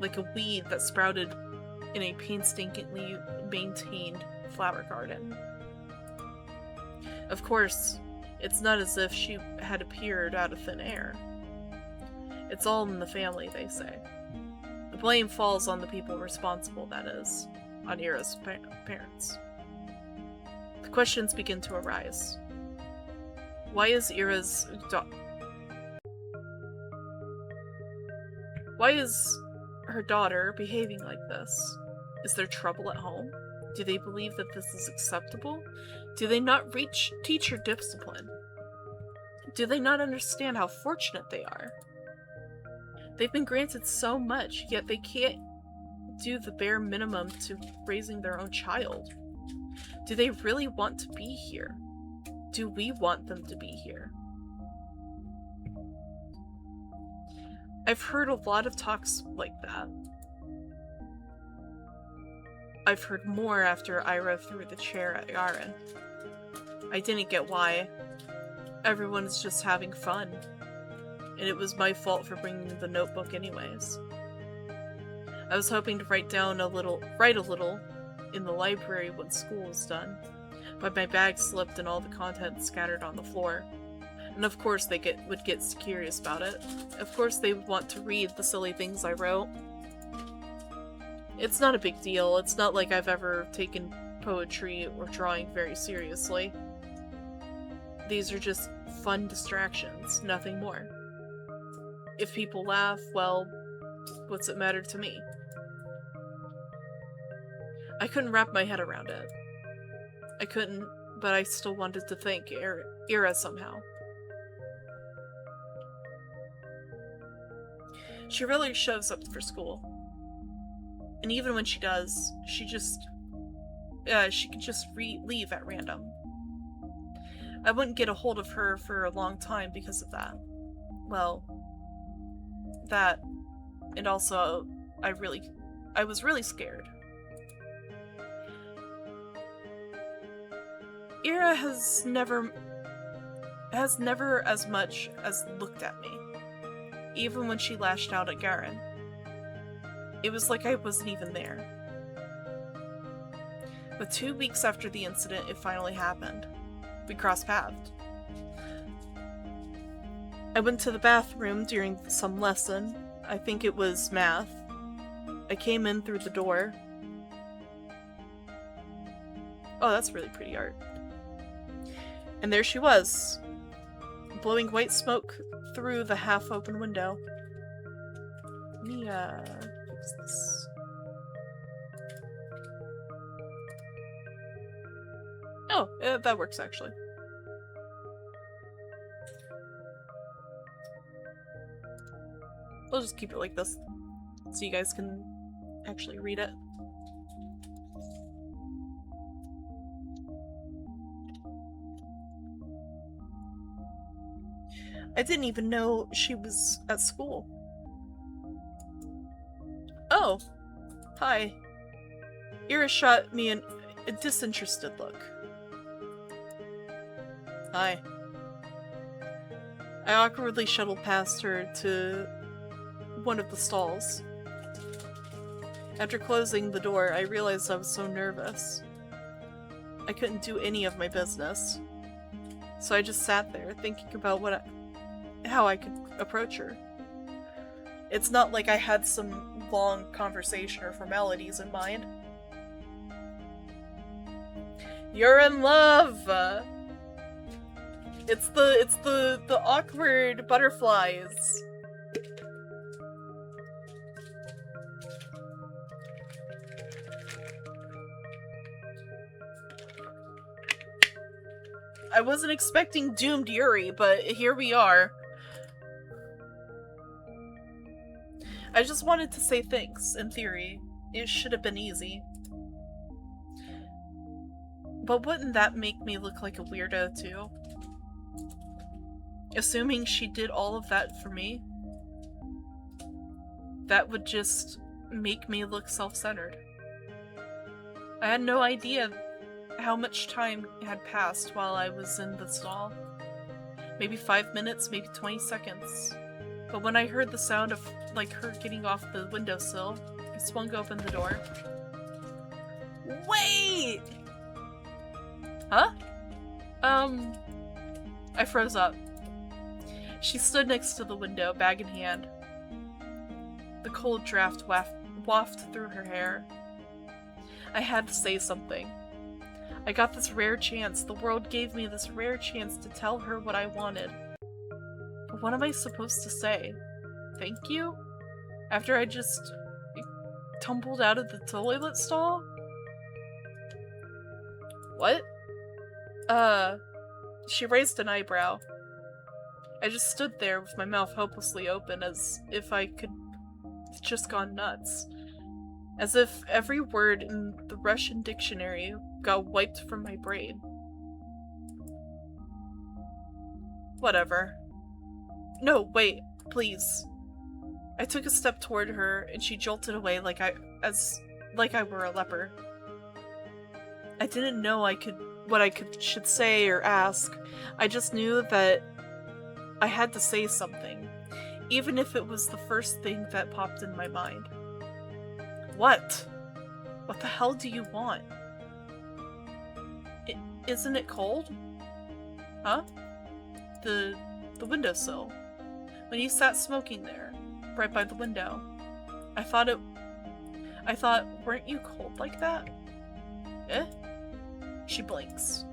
Like a weed that sprouted in a painstakingly maintained flower garden. Of course, it's not as if she had appeared out of thin air. It's all in the family, they say. The blame falls on the people responsible, that is, on Ira's parents. The questions begin to arise. Why is her daughter behaving like this? Is there trouble at home? Do they believe that this is acceptable? Do they not teach her discipline? Do they not understand how fortunate they are? They've been granted so much, yet they can't do the bare minimum to raising their own child. Do they really want to be here? Do we want them to be here? I've heard a lot of talks like that. I've heard more after Ira threw the chair at Garen. I didn't get why. Everyone's just having fun. And it was my fault for bringing the notebook anyways. I was hoping to write a little in the library when school was done, but my bag slipped and all the contents scattered on the floor. And of course they would get curious about it. Of course they would want to read the silly things I wrote. It's not a big deal. It's not like I've ever taken poetry or drawing very seriously. These are just fun distractions, nothing more. If people laugh, well, what's it matter to me? I couldn't wrap my head around it. I couldn't, but I still wanted to thank Ira somehow. She really shows up for school. And even when she does, she can just leave at random. I wouldn't get a hold of her for a long time because of that. Well, that, and also, I was really scared. Ira has never as much as looked at me, even when she lashed out at Garen. It was like I wasn't even there. But 2 weeks after the incident, it finally happened. We crossed paths. I went to the bathroom during some lesson. I think it was math. I came in through the door. Oh, that's really pretty art. And there she was. blowing white smoke through the half-open window. Let me, fix this. Oh, that works, actually. We'll just keep it like this, so you guys can actually read it. I didn't even know she was at school. Oh, hi. Ira shot me a disinterested look. Hi. I awkwardly shuttled past her to one of the stalls. After closing the door, I realized I was so nervous. I couldn't do any of my business. So I just sat there, thinking about how I could approach her. It's not like I had some long conversation or formalities in mind. You're in love! It's the awkward butterflies. I wasn't expecting doomed Yuri, but here we are. I just wanted to say thanks, in theory. It should have been easy. But wouldn't that make me look like a weirdo, too? Assuming she did all of that for me? That would just make me look self-centered. I had no idea how much time had passed while I was in the stall. Maybe 5 minutes, maybe 20 seconds. But when I heard the sound of, like, her getting off the windowsill, I swung open the door. Wait! Huh? I froze up. She stood next to the window, bag in hand. The cold draft wafted through her hair. I had to say something. I got this rare chance. The world gave me this rare chance to tell her what I wanted. But what am I supposed to say? Thank you? After I just tumbled out of the toilet stall? What? She raised an eyebrow. I just stood there with my mouth hopelessly open, as if I could have just gone nuts. As if every word in the Russian dictionary got wiped from my brain. Whatever. No, wait, please. I took a step toward her, and she jolted away like I were a leper. I didn't know what I should say or ask. I just knew that I had to say something, even if it was the first thing that popped in my mind. What? What the hell do you want? Isn't it cold? Huh? The windowsill. When you sat smoking there, right by the window. I thought, weren't you cold like that? Eh? She blinks.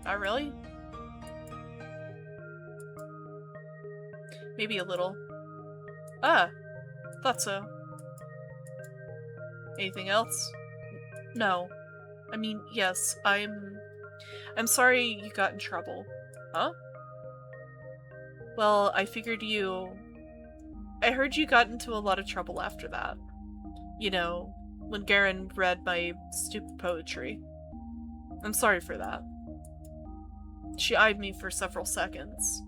Not really? Maybe a little. Ah, thought so. Anything else? No. I mean, yes, I'm sorry you got in trouble. Huh? Well, I heard you got into a lot of trouble after that. You know, when Garen read my stupid poetry. I'm sorry for that. She eyed me for several seconds,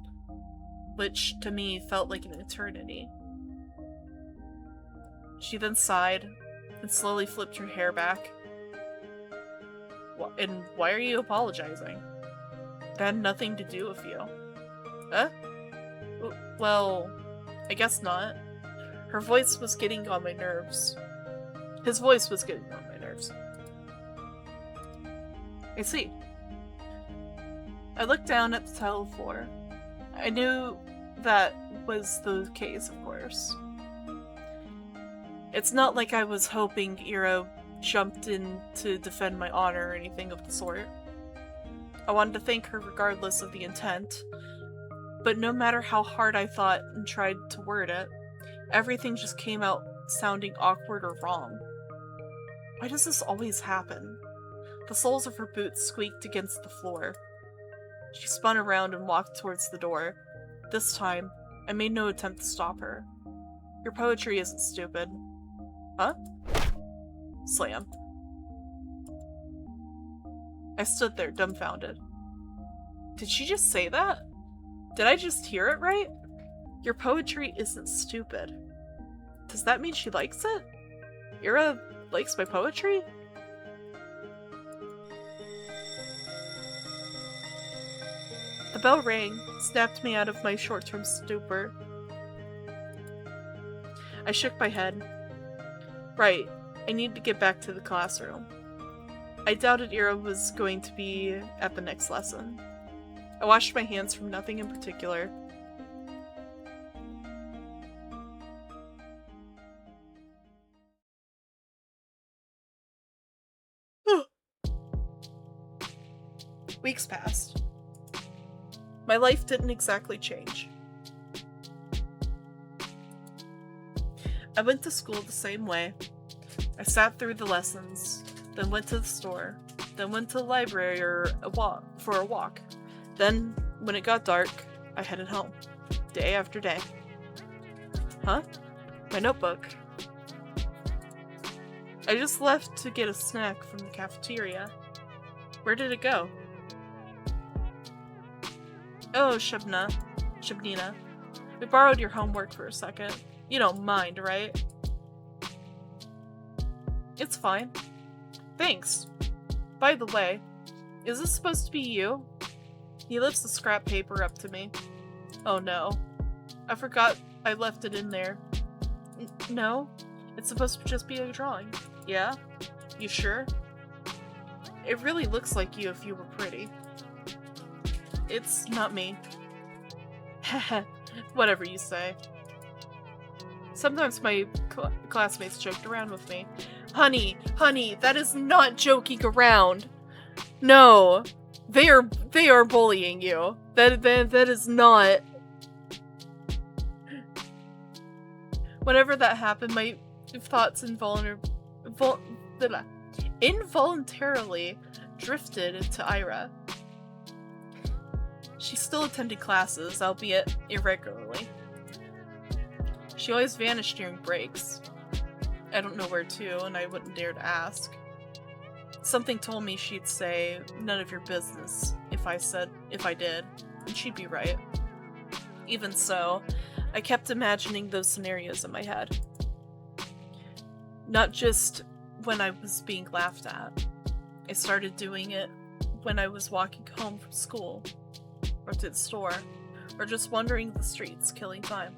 which to me felt like an eternity. She then sighed and slowly flipped her hair back. And why are you apologizing? That had nothing to do with you. Huh? Well, I guess not. Her voice was getting on my nerves. His voice was getting on my nerves. I see. I looked down at the tile floor. I knew that was the case, of course. It's not like I was hoping Ira jumped in to defend my honor or anything of the sort. I wanted to thank her regardless of the intent, But no matter how hard I thought and tried to word it, everything just came out sounding awkward or wrong. Why does this always happen? The soles of her boots squeaked against the floor. She spun around and walked towards the door. This time, I made no attempt to stop her. Your poetry isn't stupid. Huh? Slam. I stood there, dumbfounded. Did she just say that? Did I just hear it right? Your poetry isn't stupid. Does that mean she likes it? Ira likes my poetry? The bell rang, snapped me out of my short-term stupor. I shook my head. Right, I need to get back to the classroom. I doubted Ira was going to be at the next lesson. I washed my hands from nothing in particular. Weeks passed. My life didn't exactly change. I went to school the same way. I sat through the lessons, then went to the store, then went to the library for a walk. Then, when it got dark, I headed home, day after day. Huh? My notebook. I just left to get a snack from the cafeteria. Where did it go? Oh, Shabnina. We borrowed your homework for a second. You don't mind, right? It's fine. Thanks. By the way, is this supposed to be you? He lifts the scrap paper up to me. Oh no. I forgot I left it in there. No? It's supposed to just be a drawing. Yeah? You sure? It really looks like you if you were pretty. It's not me. Heh, whatever you say. Sometimes my classmates joked around with me. Honey, that is not joking around. No. They are bullying you. That is not. Whenever that happened, my thoughts involuntarily drifted to Ira. She still attended classes, albeit irregularly. She always vanished during breaks. I don't know where to, and I wouldn't dare to ask. Something told me she'd say, none of your business, if I did, and she'd be right. Even so, I kept imagining those scenarios in my head. Not just when I was being laughed at. I started doing it when I was walking home from school, or to the store, or just wandering the streets, killing time.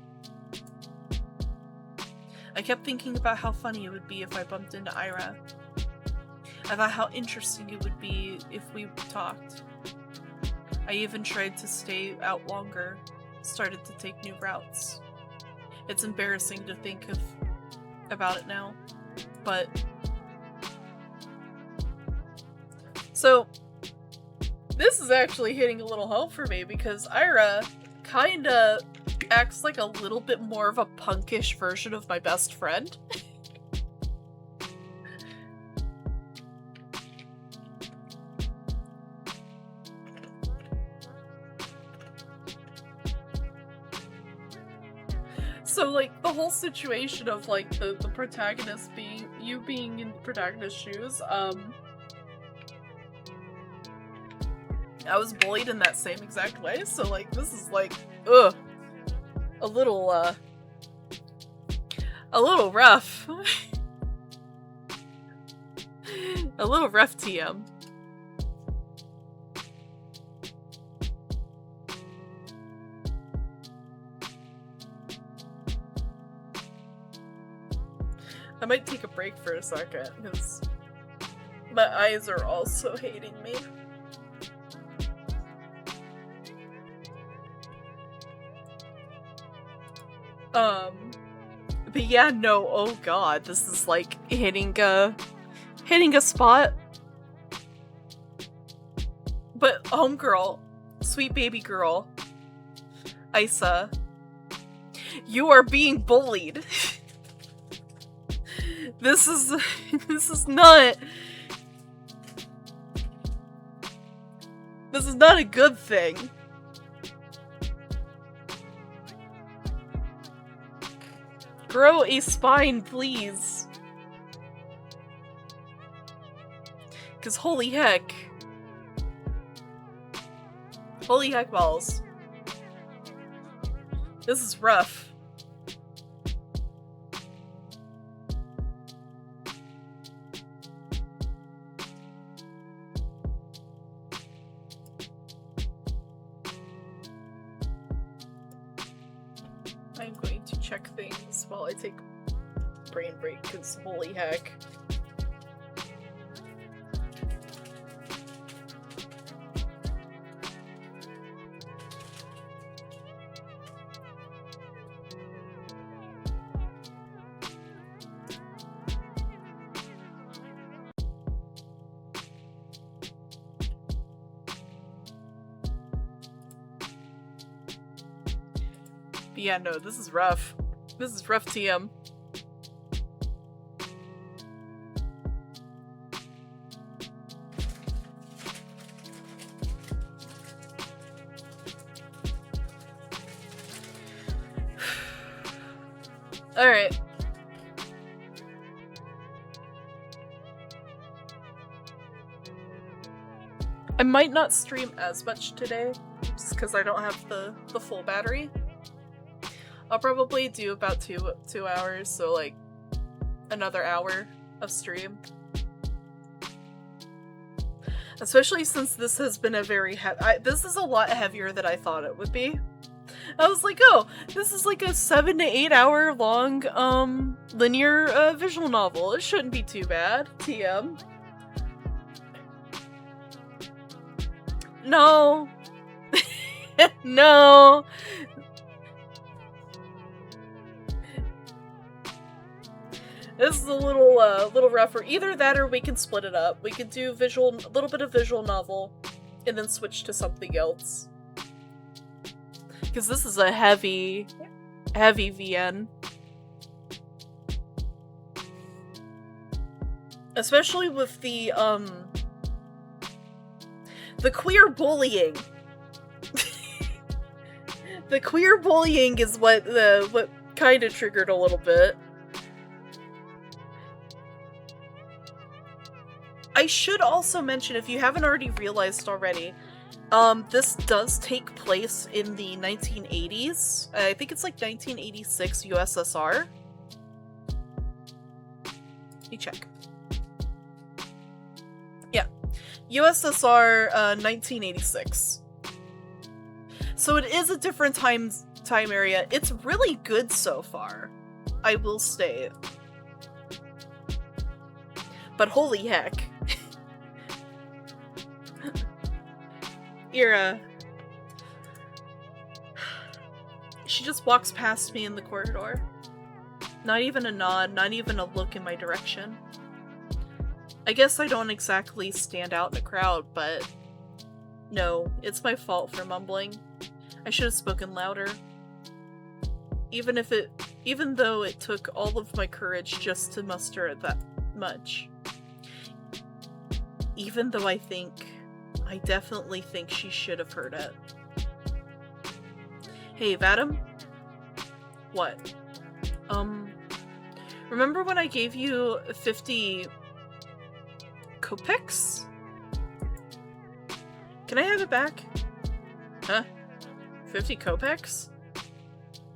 I kept thinking about how funny it would be if I bumped into Ira. About how interesting it would be if we talked. I even tried to stay out longer, started to take new routes. It's embarrassing to think about it now, but... So, this is actually hitting a little home for me because Ira kinda acts like a little bit more of a punkish version of my best friend. So, like, the whole situation of, like, the protagonist being in the protagonist's shoes, I was bullied in that same exact way, so, like, this is, like, ugh. A little rough. A little rough TM. I might take a break for a second, because my eyes are also hating me. But yeah, no, oh god, this is like hitting a spot. But homegirl, sweet baby girl, Isa, you are being bullied. This is not a good thing. Grow a spine, please. Cause holy heck. Holy heck balls. This is rough. I'm going to check things while I take brain break, cause holy heck. Yeah, no, this is rough. This is rough TM. Alright. I might not stream as much today, just because I don't have the full battery. I'll probably do about two hours, so like another hour of stream. Especially since this has been a very this is a lot heavier than I thought it would be. I was like, oh, this is like a 7 to 8 hour long linear visual novel. It shouldn't be too bad. TM. No. No. This is a little rougher. Either that or we can split it up. We could do a little bit of visual novel, and then switch to something else. Because this is a heavy VN. Especially with the queer bullying. The queer bullying is what kind of triggered a little bit. I should also mention, if you haven't already realized already, this does take place in the 1980s. I think it's like 1986 USSR. Let me check. Yeah. USSR 1986. So it is a different time area. It's really good so far, I will state. But holy heck. Ira. She just walks past me in the corridor. Not even a nod, not even a look in my direction. I guess I don't exactly stand out in a crowd, but no, it's my fault for mumbling. I should have spoken louder. Even though it took all of my courage just to muster it that much. Even though I definitely think she should have heard it. Hey, Vadim? What? Remember when I gave you 50 kopecks? Can I have it back? Huh? 50 kopecks?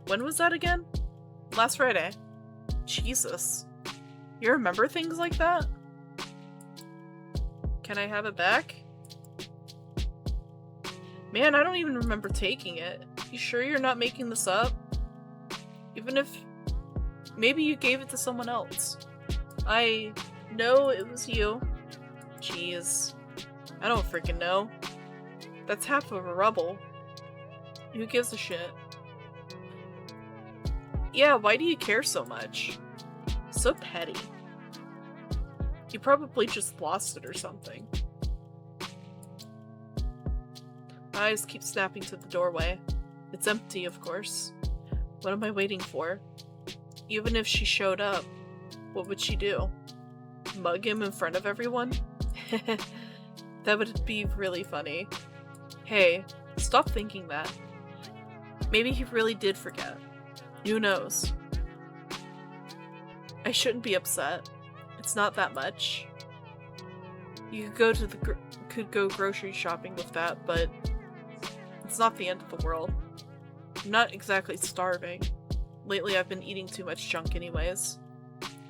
When was that again? Last Friday. Jesus. You remember things like that? Can I have it back? Man, I don't even remember taking it. You sure you're not making this up? Even if... maybe you gave it to someone else. I know it was you. Jeez. I don't freaking know. That's half of a rubble. Who gives a shit? Yeah, why do you care so much? So petty. You probably just lost it or something. My eyes keep snapping to the doorway. It's empty, of course. What am I waiting for? Even if she showed up, what would she do? Mug him in front of everyone? That would be really funny. Hey, stop thinking that. Maybe he really did forget. Who knows? I shouldn't be upset. It's not that much. You could go grocery shopping with that, but it's not the end of the world. I'm not exactly starving. Lately I've been eating too much junk anyways.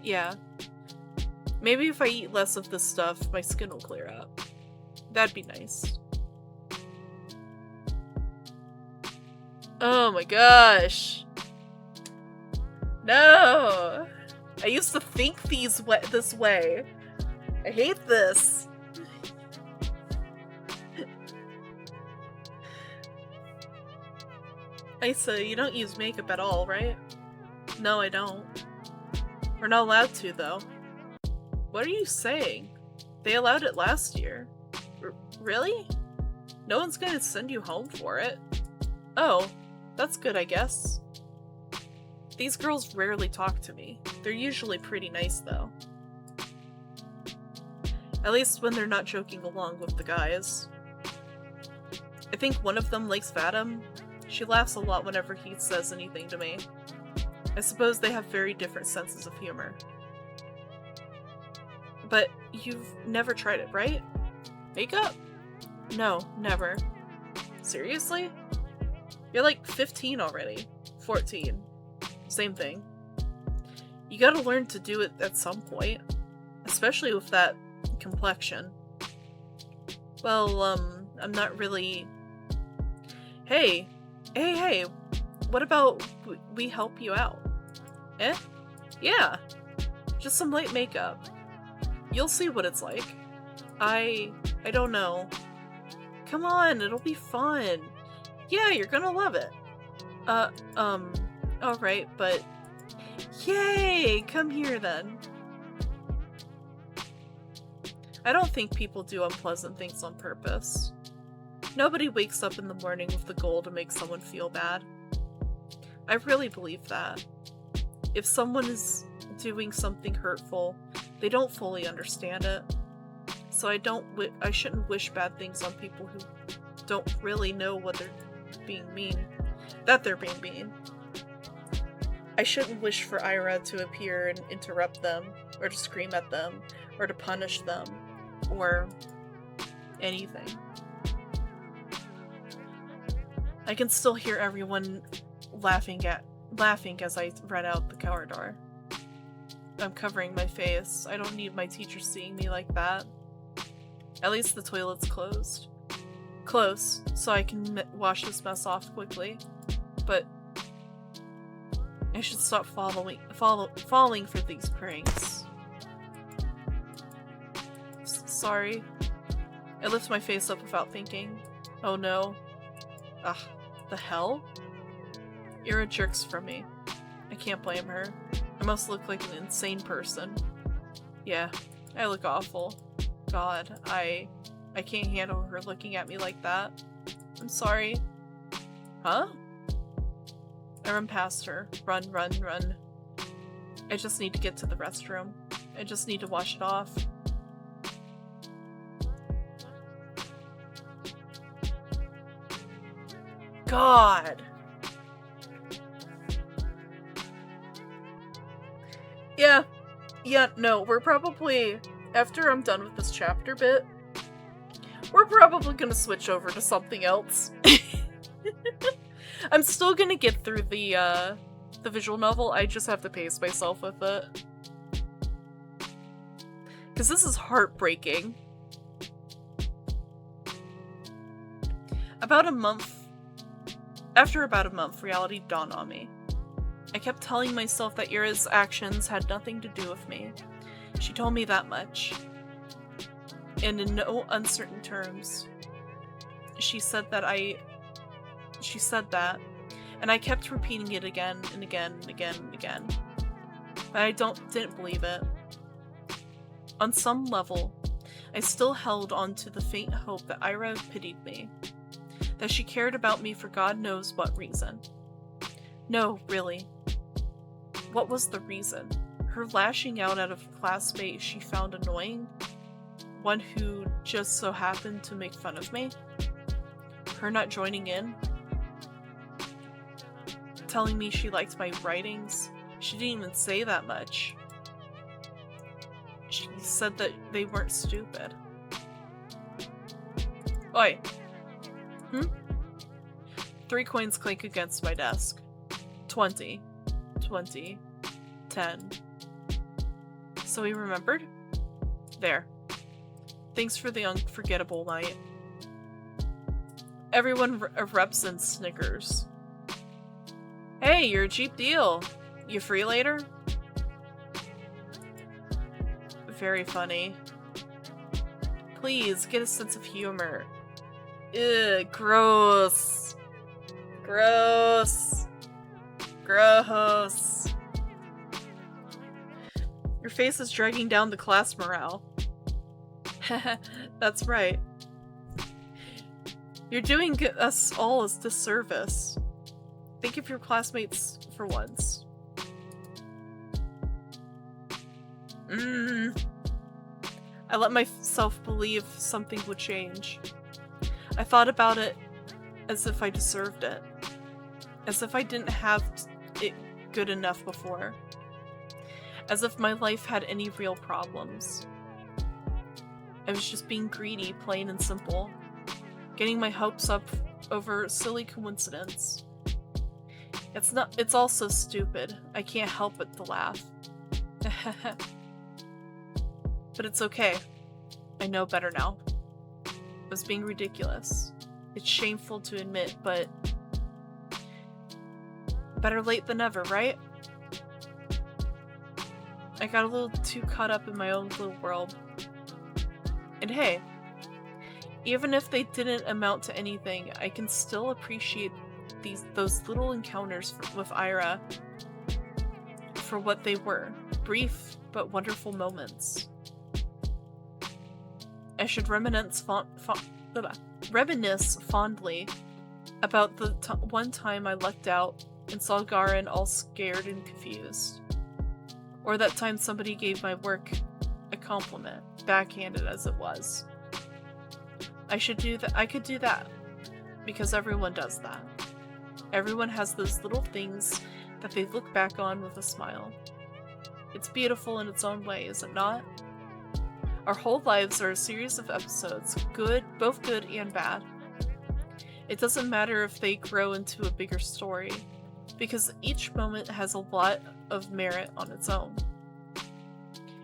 Yeah. Maybe if I eat less of this stuff, my skin will clear up. That'd be nice. Oh my gosh. No! I used to think this way. I hate this. Isa, you don't use makeup at all, right? No, I don't. We're not allowed to, though. What are you saying? They allowed it last year. Really? No one's gonna send you home for it. Oh, that's good, I guess. These girls rarely talk to me. They're usually pretty nice, though. At least when they're not joking along with the guys. I think one of them likes Vadim. She laughs a lot whenever he says anything to me. I suppose they have very different senses of humor. But you've never tried it, right? Makeup? No, never. Seriously? You're like 15 already. 14. Same thing. You gotta learn to do it at some point. Especially with that complexion. Well, I'm not really... Hey! Hey! What about we help you out? Eh? Yeah! Just some light makeup. You'll see what it's like. I don't know. Come on, it'll be fun. Yeah, you're gonna love it. Alright, but... Yay! Come here, then. I don't think people do unpleasant things on purpose. Nobody wakes up in the morning with the goal to make someone feel bad. I really believe that. If someone is doing something hurtful, they don't fully understand it. So I shouldn't wish bad things on people who don't really know what they're being mean. That they're being mean. I shouldn't wish for Ira to appear and interrupt them, or to scream at them, or to punish them, or anything. I can still hear everyone laughing as I run out the corridor. I'm covering my face. I don't need my teacher seeing me like that. At least the toilet's closed. Close, so I can wash this mess off quickly. But I should stop falling for these pranks. Sorry. I lift my face up without thinking. Oh no. Ugh, the hell? Ira jerks from me. I can't blame her. I must look like an insane person. Yeah, I look awful. God, I can't handle her looking at me like that. I'm sorry. Huh? I run past her. Run. I just need to get to the restroom. I just need to wash it off. God! Yeah, no, we're probably, after I'm done with this chapter bit, we're probably gonna switch over to something else. I'm still gonna get through the visual novel, I just have to pace myself with it. Because this is heartbreaking. After about a month, reality dawned on me. I kept telling myself that Ira's actions had nothing to do with me. She told me that much. And in no uncertain terms. She said that, and I kept repeating it again and again and again and again. But I didn't believe it. On some level, I still held on to the faint hope that Ira pitied me. that she cared about me for God knows what reason. No, really. What was the reason? Her lashing out at a classmate she found annoying? One who just so happened to make fun of me? Her not joining in? Telling me she liked my writings? She didn't even say that much. She said that they weren't stupid. Oi! 3 coins clink against my desk. 20. 20. 10. So he remembered? There. Thanks for the unforgettable night. Everyone erupts and snickers. Hey, you're a cheap deal. You free later? Very funny. Please, get a sense of humor. Ugh, gross. Gross. Gross. Your face is dragging down the class morale. That's right. You're doing us all a disservice. Think of your classmates for once. I let myself believe something would change. I thought about it as if I deserved it. As if I didn't have it good enough before. As if my life had any real problems. I was just being greedy, plain and simple. Getting my hopes up over silly coincidence. It's all so stupid. I can't help but to laugh. But it's okay. I know better now. I was being ridiculous. It's shameful to admit, but better late than never, right? I got a little too caught up in my own little world. And hey, even if they didn't amount to anything, I can still appreciate those little encounters with Ira for what they were. Brief but wonderful moments. I should reminisce fondly about the one time I lucked out and saw Garen all scared and confused. Or that time somebody gave my work a compliment, backhanded as it was. I could do that, because everyone does that. Everyone has those little things that they look back on with a smile. It's beautiful in its own way, is it not? Our whole lives are a series of episodes, both good and bad. It doesn't matter if they grow into a bigger story, because each moment has a lot of merit on its own.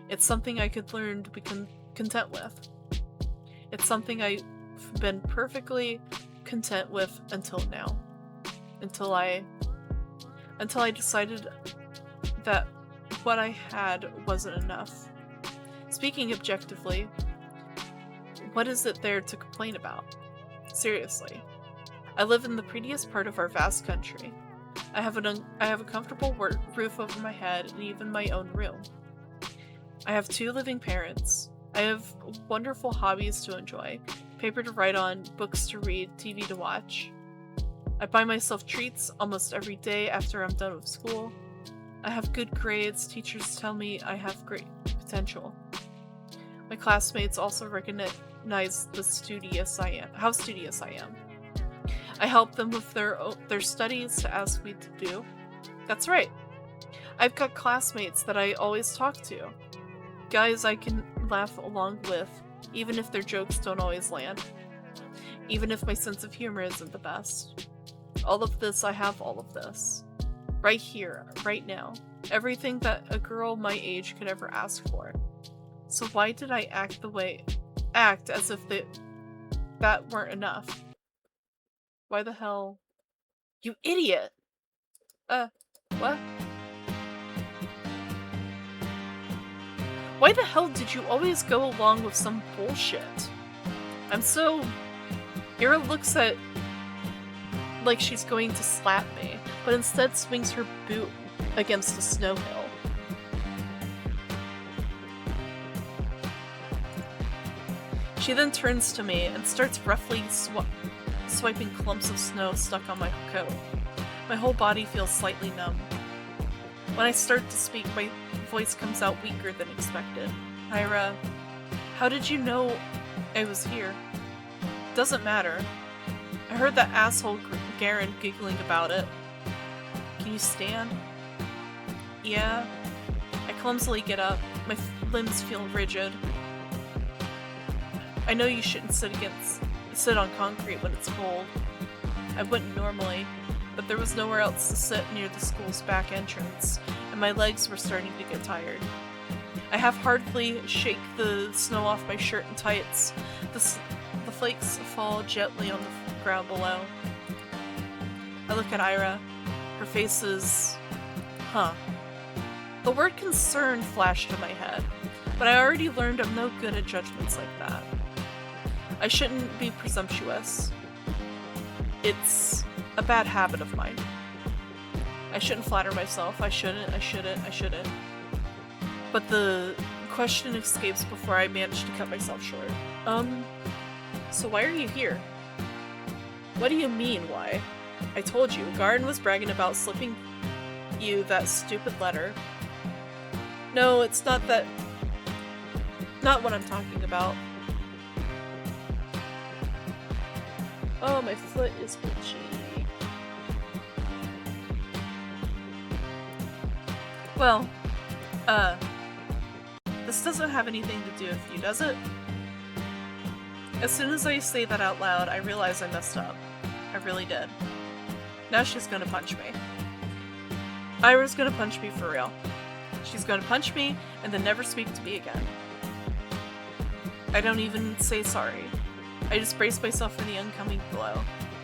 It's something I could learn to be content with. It's something I've been perfectly content with until now. Until I decided that what I had wasn't enough. Speaking objectively, what is it there to complain about? Seriously. I live in the prettiest part of our vast country. I have a comfortable roof over my head and even my own room. I have 2 living parents. I have wonderful hobbies to enjoy, paper to write on, books to read, TV to watch. I buy myself treats almost every day after I'm done with school. I have good grades. Teachers tell me I have great potential. My classmates also recognize how studious I am. I help them with their studies to ask me to do. That's right. I've got classmates that I always talk to. Guys I can laugh along with, even if their jokes don't always land. Even if my sense of humor isn't the best. I have all of this. Right here, right now. Everything that a girl my age could ever ask for. So why did I act as if that weren't enough? Why the hell? You idiot! What? Why the hell did you always go along with some bullshit? Ira looks at like she's going to slap me, but instead swings her boot against a snow hill. She then turns to me and starts roughly swiping clumps of snow stuck on my coat. My whole body feels slightly numb. When I start to speak, my voice comes out weaker than expected. Ira, how did you know I was here? Doesn't matter. I heard that asshole Garen giggling about it. Can you stand? Yeah. I clumsily get up. My limbs feel rigid. I know you shouldn't sit on concrete when it's cold. I wouldn't normally, but there was nowhere else to sit near the school's back entrance, and my legs were starting to get tired. I half-heartedly shake the snow off my shirt and tights. The flakes fall gently on the ground below. I look at Ira. Her face is... huh. The word concern flashed in my head, but I already learned I'm no good at judgments like that. I shouldn't be presumptuous. It's a bad habit of mine. I shouldn't flatter myself. I shouldn't. But the question escapes before I manage to cut myself short. So why are you here? What do you mean, why? I told you, Garen was bragging about slipping you that stupid letter. No, it's not that... not what I'm talking about. Oh, my foot is itchy. Well, this doesn't have anything to do with you, does it? As soon as I say that out loud, I realize I messed up. I really did. Now she's gonna punch me. Ira's gonna punch me for real. She's gonna punch me and then never speak to me again. I don't even say sorry. I just brace myself for the oncoming blow.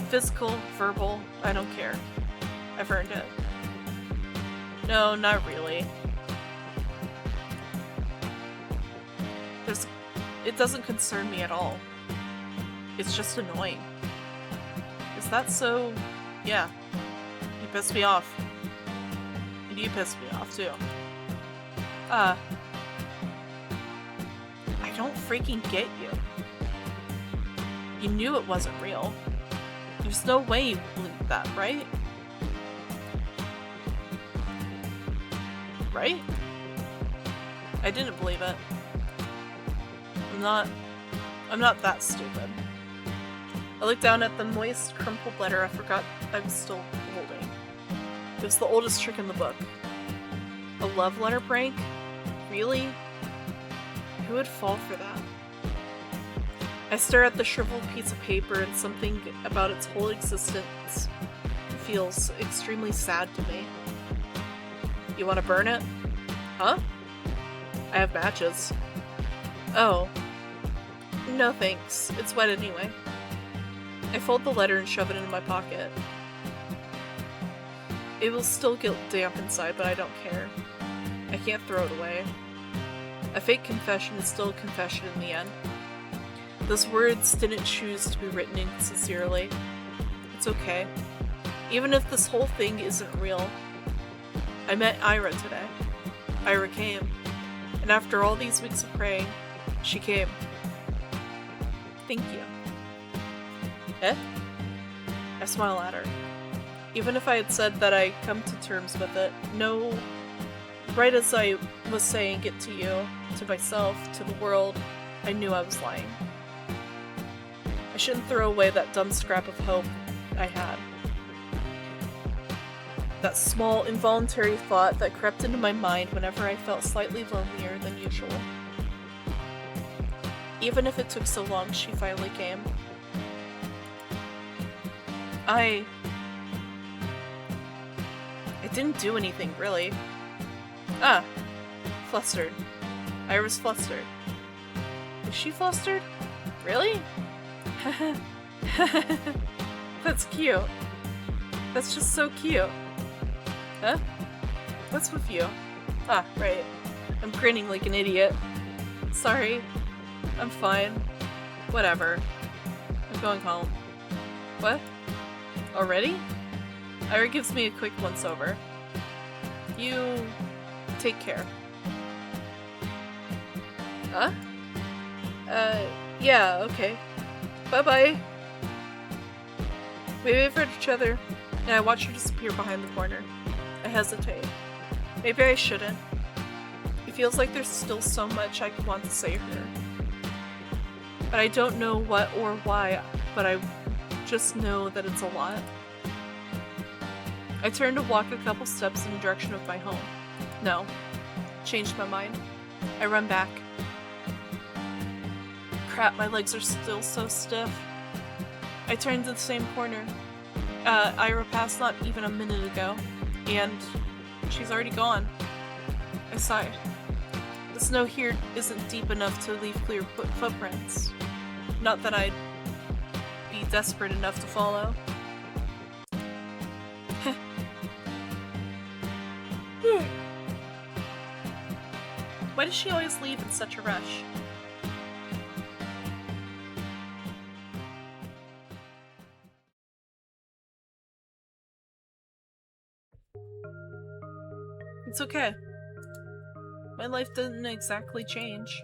Physical, verbal, I don't care. I've earned it. No, not really. It doesn't concern me at all. It's just annoying. Is that so? Yeah. You pissed me off. And you pissed me off, too. I don't freaking get you. You knew it wasn't real. There's no way you believed that, right? Right? I didn't believe it. I'm not that stupid. I looked down at the moist, crumpled letter I forgot I was still holding. It was the oldest trick in the book. A love letter prank? Really? Who would fall for that? I stare at the shriveled piece of paper and something about its whole existence feels extremely sad to me. You want to burn it? Huh? I have matches. Oh. No thanks. It's wet anyway. I fold the letter and shove it into my pocket. It will still get damp inside, but I don't care. I can't throw it away. A fake confession is still a confession in the end. Those words didn't choose to be written insincerely. It's okay. Even if this whole thing isn't real. I met Ira today. Ira came. And after all these weeks of praying, she came. Thank you. Eh? I smile at her. Even if I had said that I come to terms with it, no... Right as I was saying it to you, to myself, to the world, I knew I was lying. I shouldn't throw away that dumb scrap of hope I had. That small, involuntary thought that crept into my mind whenever I felt slightly lonelier than usual. Even if it took so long, she finally came. I didn't do anything, really. Ah, flustered. Ira's flustered. Is she flustered? Really? That's cute. That's just so cute. Huh? What's with you? Ah, right. I'm grinning like an idiot. Sorry. I'm fine. Whatever. I'm going home. What? Already? Ira gives me a quick once-over. You... take care. Huh? Yeah, okay. Bye-bye. We wait for each other, and I watch her disappear behind the corner. I hesitate. Maybe I shouldn't. It feels like there's still so much I want to say to her. But I don't know what or why, but I just know that it's a lot. I turn to walk a couple steps in the direction of my home. No. Changed my mind. I run back. Crap, my legs are still so stiff. I turn to the same corner. Ira passed not even a minute ago, and she's already gone. I sighed. The snow here isn't deep enough to leave clear footprints. Not that I'd be desperate enough to follow. Why does she always leave in such a rush? It's okay. My life didn't exactly change.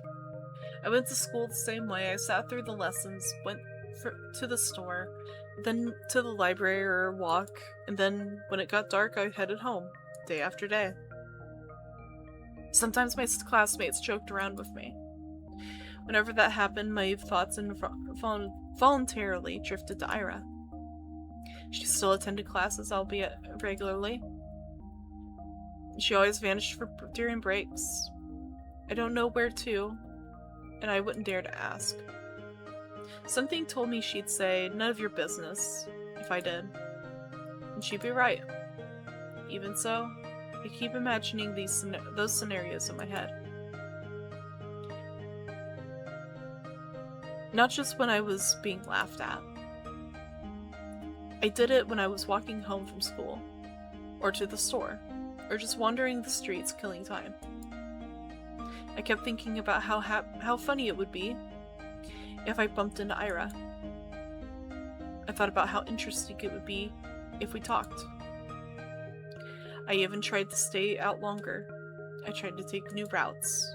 I went to school the same way. I sat through the lessons, went to the store, then to the library or a walk, and then when it got dark I headed home, day after day. Sometimes my classmates joked around with me. Whenever that happened, my thoughts voluntarily drifted to Ira. She still attended classes, albeit regularly. She always vanished during breaks. I don't know where to, and I wouldn't dare to ask. Something told me she'd say, "None of your business," if I did. And she'd be right. Even so, I keep imagining those scenarios in my head. Not just when I was being laughed at. I did it when I was walking home from school, or to the store, or just wandering the streets killing time. I kept thinking about how funny it would be if I bumped into Ira. I thought about how interesting it would be if we talked. I even tried to stay out longer. I tried to take new routes.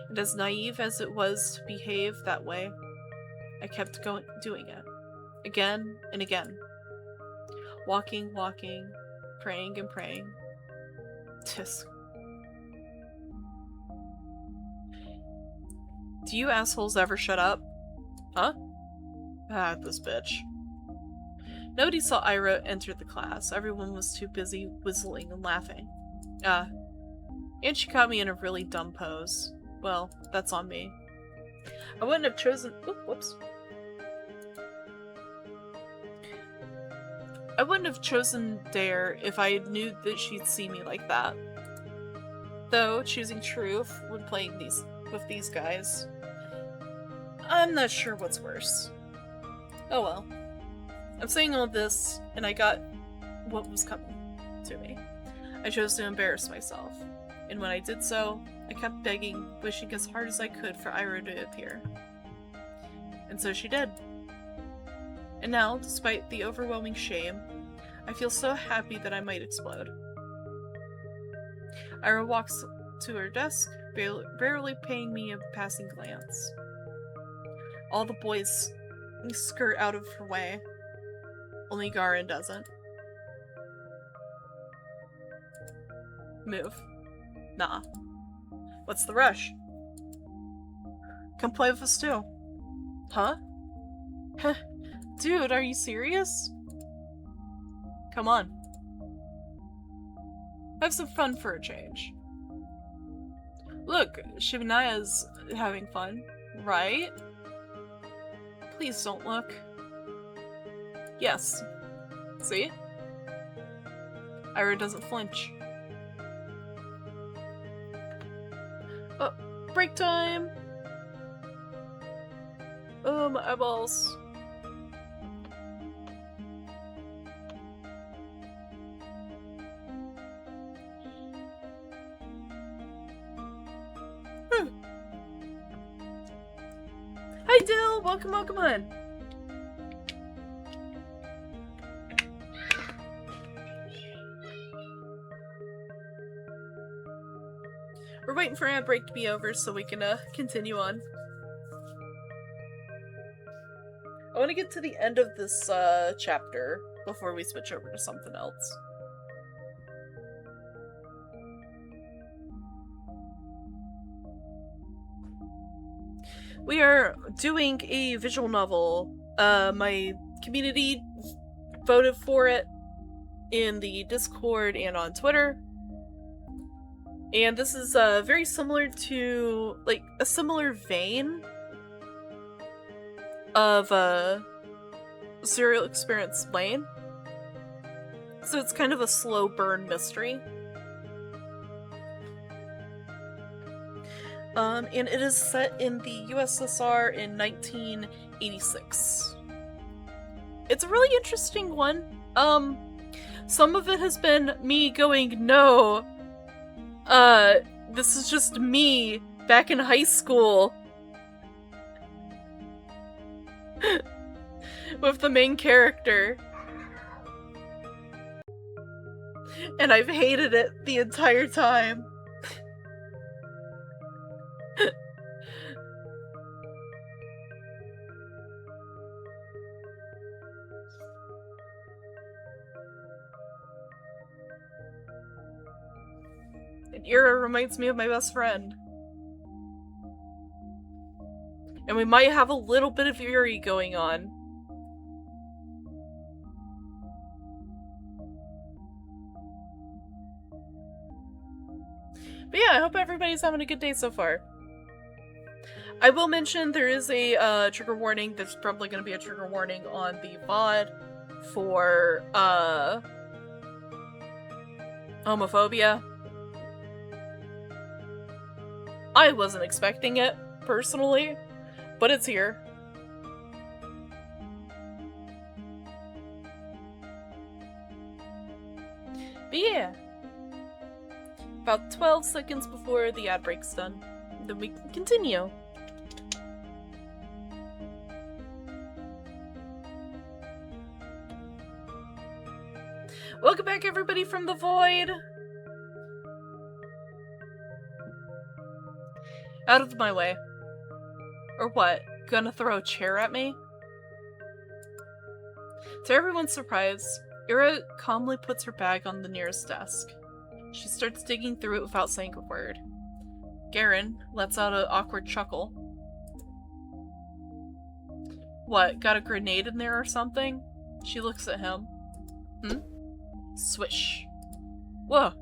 And as naive as it was to behave that way, I kept doing it. Again and again. Walking, praying and praying. Tisk. Do you assholes ever shut up? Huh? Ah, this bitch. Nobody saw Ira enter the class. Everyone was too busy whistling and laughing. And she caught me in a really dumb pose. Well, that's on me. I wouldn't have chosen... whoops. I wouldn't have chosen Dare if I knew that she'd see me like that. Though, choosing truth when playing with these guys, I'm not sure what's worse. Oh well. I'm saying all this, and I got what was coming to me. I chose to embarrass myself, and when I did so, I kept begging, wishing as hard as I could for Ira to appear. And so she did. And now, despite the overwhelming shame, I feel so happy that I might explode. Ira walks to her desk, barely paying me a passing glance. All the boys skirt out of her way. Only Garin doesn't. Move. Nah. What's the rush? Come play with us too. Huh? Heh. Dude, are you serious? Come on. Have some fun for a change. Look, Shivanaya's having fun, right? Please don't look. Yes. See? Ira doesn't flinch. Oh, break time! Oh, my eyeballs. Hi Dill! Welcome in. We're waiting for ad break to be over so we can continue on. I want to get to the end of this chapter before we switch over to something else. We are doing a visual novel. My community voted for it in the Discord and on Twitter. And this is very similar to, like, a similar vein of Serial Experience Lane. So it's kind of a slow burn mystery. And it is set in the USSR in 1986. It's a really interesting one. Some of it has been me going, no, this is just me back in high school with the main character. And I've hated it the entire time. And Ira reminds me of my best friend. And we might have a little bit of Yuri going on. But yeah, I hope everybody's having a good day so far. I will mention there is a trigger warning. There's probably going to be a trigger warning on the VOD for homophobia. I wasn't expecting it, personally, but it's here. But yeah. About 12 seconds before the ad break's done. Then we can continue. Welcome back, everybody, from the void! Out of my way. Or what? Gonna throw a chair at me? To everyone's surprise, Ira calmly puts her bag on the nearest desk. She starts digging through it without saying a word. Garen lets out an awkward chuckle. What, got a grenade in there or something? She looks at him. Hmm? Swish. Whoa.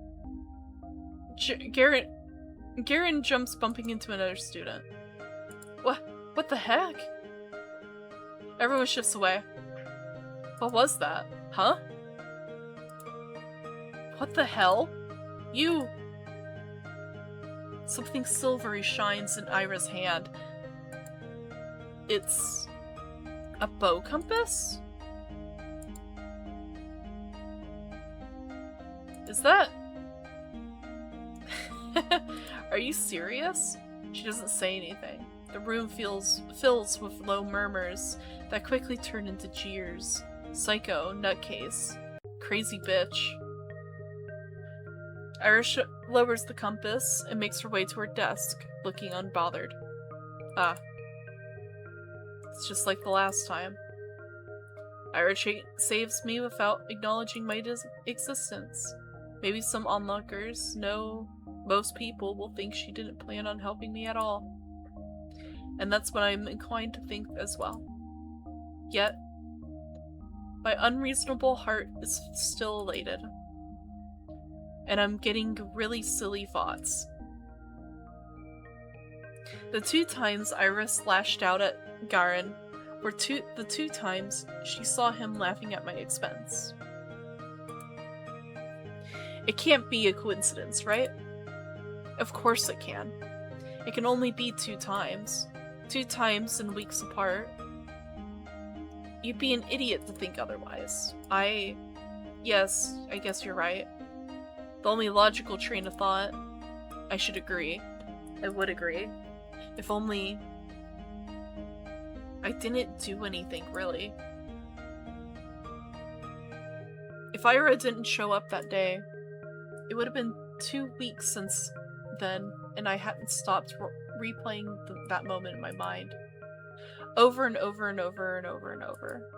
Garen jumps, bumping into another student. What the heck? Everyone shifts away. What was that? Huh? What the hell? You! Something silvery shines in Ira's hand. It's a bow compass? Is that... Are you serious? She doesn't say anything. The room fills with low murmurs that quickly turn into jeers. Psycho, nutcase, crazy bitch. Irish lowers the compass and makes her way to her desk, looking unbothered. Ah. It's just like the last time. Irish saves me without acknowledging my existence. Maybe some onlookers, no, most people will think she didn't plan on helping me at all. And that's what I'm inclined to think as well. Yet, my unreasonable heart is still elated. And I'm getting really silly thoughts. The 2 times Iris lashed out at Garen were the 2 times she saw him laughing at my expense. It can't be a coincidence, right? Of course it can. It can only be 2 times. 2 times in weeks apart. You'd be an idiot to think otherwise. Yes, I guess you're right. The only logical train of thought. I should agree. I would agree. If only... I didn't do anything, really. If Ira didn't show up that day, it would have been 2 weeks since then, and I hadn't stopped replaying that moment in my mind. Over and over and over and over and over.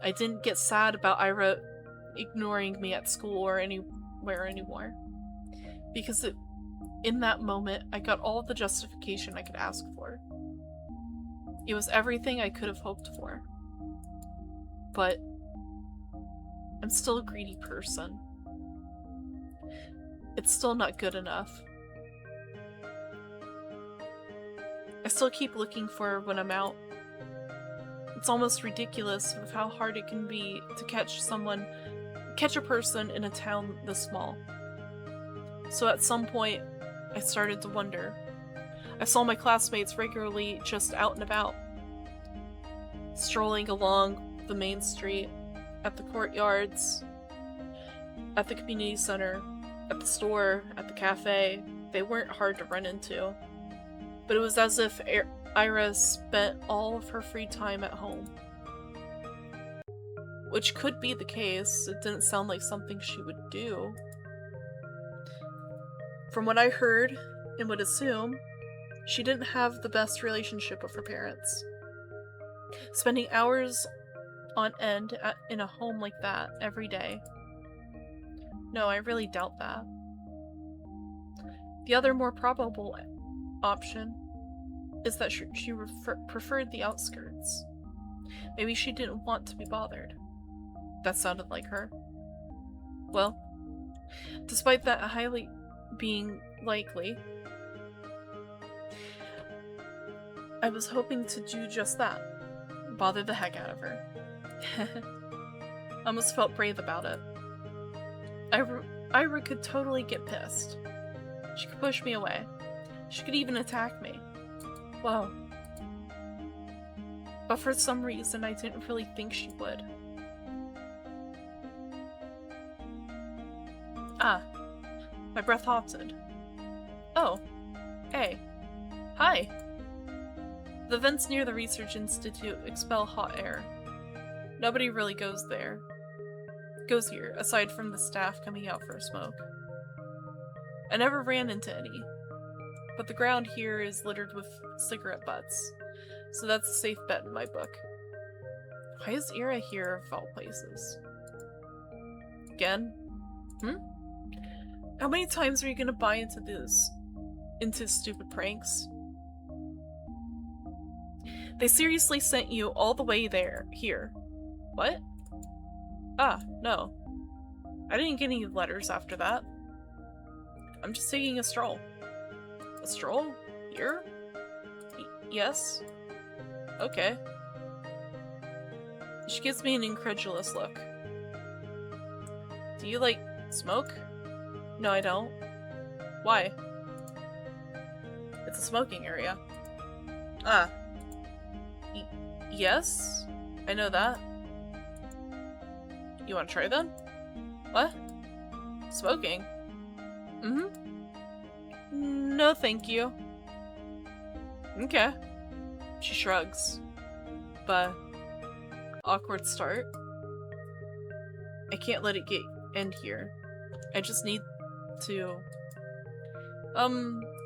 I didn't get sad about Ira ignoring me at school or anywhere anymore. Because in that moment, I got all the justification I could ask for. It was everything I could have hoped for. But I'm still a greedy person. It's still not good enough. I still keep looking for her when I'm out. It's almost ridiculous of how hard it can be to catch a person in a town this small. So at some point, I started to wonder. I saw my classmates regularly just out and about, strolling along the main street, at the courtyards, at the community center, at the store, at the cafe. They weren't hard to run into. But it was as if Ira spent all of her free time at home. Which could be the case. It didn't sound like something she would do. From what I heard and would assume, she didn't have the best relationship with her parents. Spending hours on end in a home like that every day. No, I really doubt that. The other more probable option is that she preferred the outskirts. Maybe she didn't want to be bothered. That sounded like her. Well, despite that highly being likely, I was hoping to do just that. Bother the heck out of her. I almost felt brave about it. Ira could totally get pissed. She could push me away. She could even attack me. Whoa. But for some reason, I didn't really think she would. Ah. My breath halted. Oh. Hey. Hi. The vents near the research institute expel hot air. Nobody really goes here, aside from the staff coming out for a smoke. I never ran into any, but the ground here is littered with cigarette butts, so that's a safe bet in my book. Why is Ira here of all places? Again? How many times are you gonna buy into this? Into stupid pranks? They seriously sent you all the way here. What? Ah, no. I didn't get any letters after that. I'm just taking a stroll. A stroll? Here? Yes? Okay. She gives me an incredulous look. Do you, like, smoke? No, I don't. Why? It's a smoking area. Ah. Yes? I know that. You want to try then? What? Smoking? No, thank you. Okay. She shrugs. But awkward start. I can't let it end here. I just need to...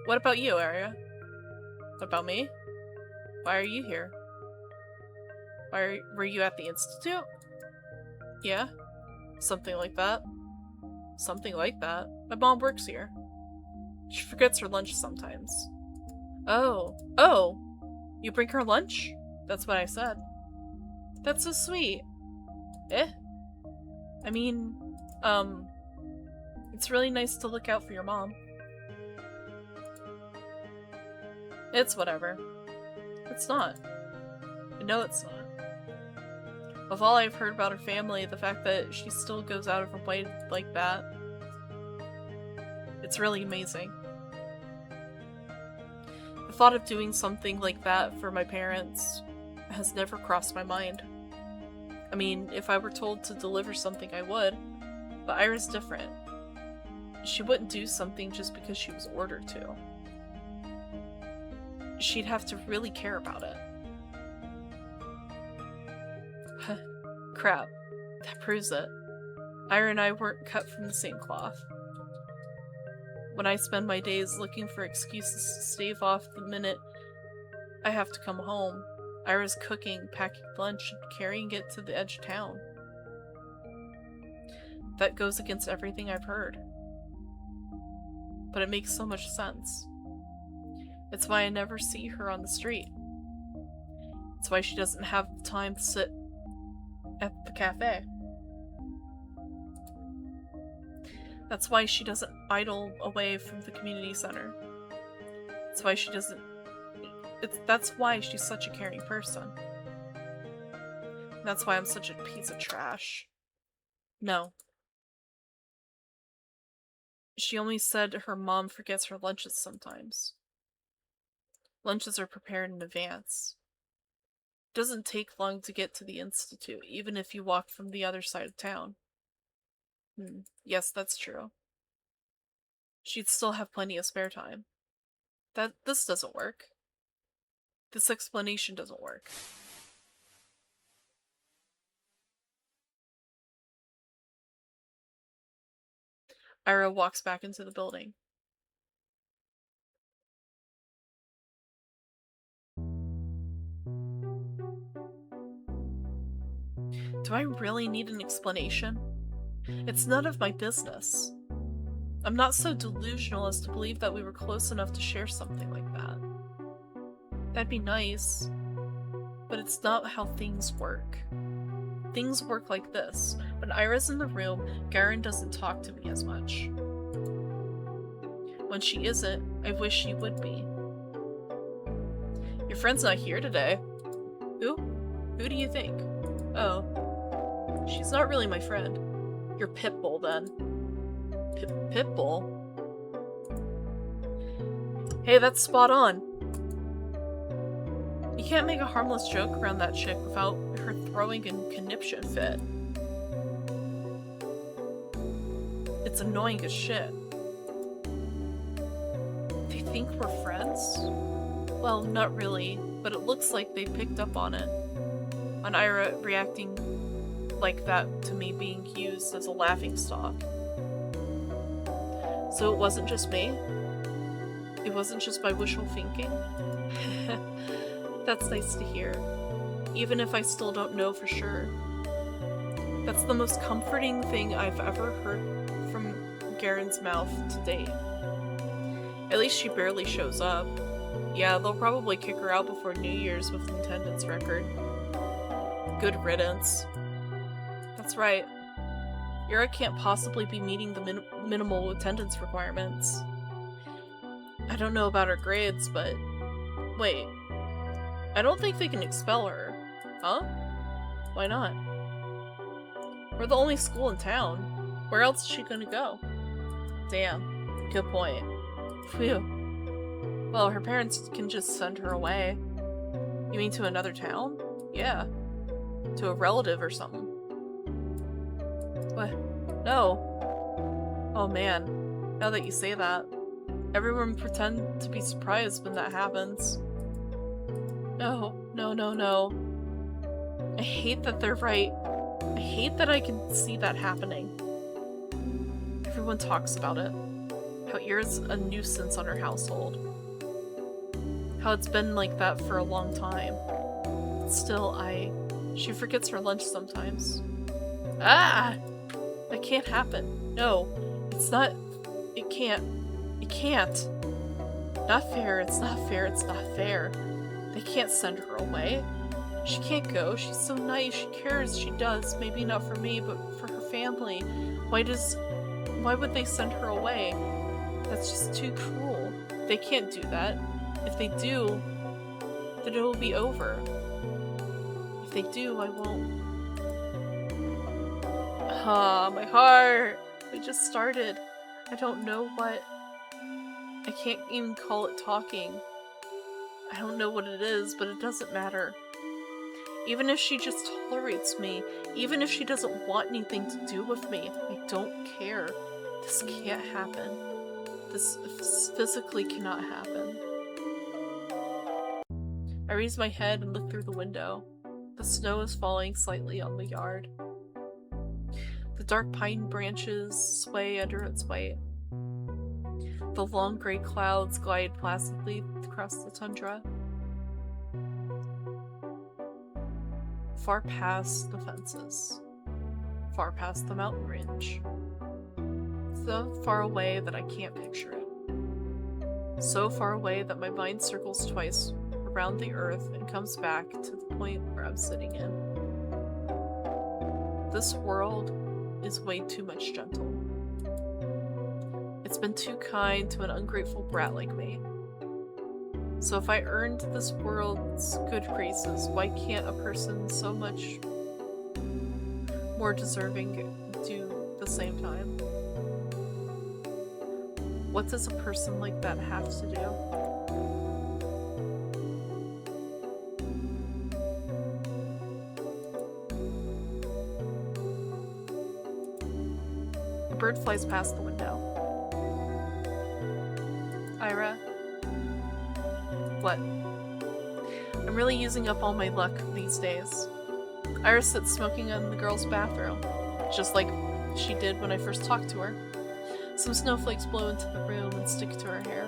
What about you, Arya? What about me? Why are you here? Were you at the institute? Yeah? Something like that. Something like that. My mom works here. She forgets her lunch sometimes. Oh. Oh! You bring her lunch? That's what I said. That's so sweet. I mean, it's really nice to look out for your mom. It's whatever. It's not. I know it's not. Of all I've heard about her family, the fact that she still goes out of her way like that, it's really amazing. The thought of doing something like that for my parents has never crossed my mind. I mean, if I were told to deliver something, I would, but Ira's different. She wouldn't do something just because she was ordered to. She'd have to really care about it. Crap. That proves it. Ira and I weren't cut from the same cloth. When I spend my days looking for excuses to stave off the minute I have to come home, Ira's cooking, packing lunch, and carrying it to the edge of town. That goes against everything I've heard. But it makes so much sense. It's why I never see her on the street. It's why she doesn't have the time to sit at the cafe. That's why she doesn't idle away from the community center. That's why she doesn't... That's why she's such a caring person. That's why I'm such a piece of trash. No. She only said her mom forgets her lunches sometimes. Lunches are prepared in advance. It doesn't take long to get to the institute, even if you walk from the other side of town. Yes, that's true. She'd still have plenty of spare time. This doesn't work. This explanation doesn't work. Ira walks back into the building. Do I really need an explanation? It's none of my business. I'm not so delusional as to believe that we were close enough to share something like that. That'd be nice, but it's not how things work. Things work like this. When Ira's in the room, Garen doesn't talk to me as much. When she isn't, I wish she would be. Your friend's not here today. Who? Who do you think? Oh. She's not really my friend. You're Pitbull, then. Pitbull? Hey, that's spot on. You can't make a harmless joke around that chick without her throwing a conniption fit. It's annoying as shit. They think we're friends? Well, not really, but it looks like they picked up on it. On Ira reacting like that to me being used as a laughingstock. So it wasn't just me? It wasn't just my wishful thinking? That's nice to hear, even if I still don't know for sure. That's the most comforting thing I've ever heard from Garen's mouth to date. At least she barely shows up. Yeah, they'll probably kick her out before New Year's with an attendance record. Good riddance. That's right. Yura can't possibly be meeting the minimal attendance requirements. I don't know about her grades, but... Wait. I don't think they can expel her. Huh? Why not? We're the only school in town. Where else is she gonna go? Damn. Good point. Phew. Well, her parents can just send her away. You mean to another town? Yeah. To a relative or something. What? No. Oh man. Now that you say that. Everyone pretend to be surprised when that happens. No. No, no, no. I hate that they're right. I hate that I can see that happening. Everyone talks about it. How Ira's a nuisance on her household. How it's been like that for a long time. Still, she forgets her lunch sometimes. Ah! That can't happen. No. It's not... It can't. It can't. Not fair, it's not fair, it's not fair. They can't send her away. She can't go. She's so nice. She cares. She does. Maybe not for me, but for her family. Why would they send her away? That's just too cruel. They can't do that. If they do, then it will be over. If they do, I won't. Ah, my heart. We just started. I don't know what. I can't even call it talking. I don't know what it is, but it doesn't matter. Even if she just tolerates me, even if she doesn't want anything to do with me, I don't care. This can't happen. This physically cannot happen. I raise my head and look through the window. The snow is falling slightly on the yard. The dark pine branches sway under its weight. The long gray clouds glide placidly across the tundra. far past the fences, far past the mountain range. So far away that I can't picture it. So far away that my mind circles twice around the earth and comes back to the point where I'm sitting in. This world is way too much gentle. It's been too kind to an ungrateful brat like me. So if I earned this world's good graces, why can't a person so much more deserving do the same time? What does a person like that have to do? A bird flies past the window. Ira? What? I'm really using up all my luck these days. Ira sits smoking in the girl's bathroom, just like she did when I first talked to her. Some snowflakes blow into the room and stick to her hair.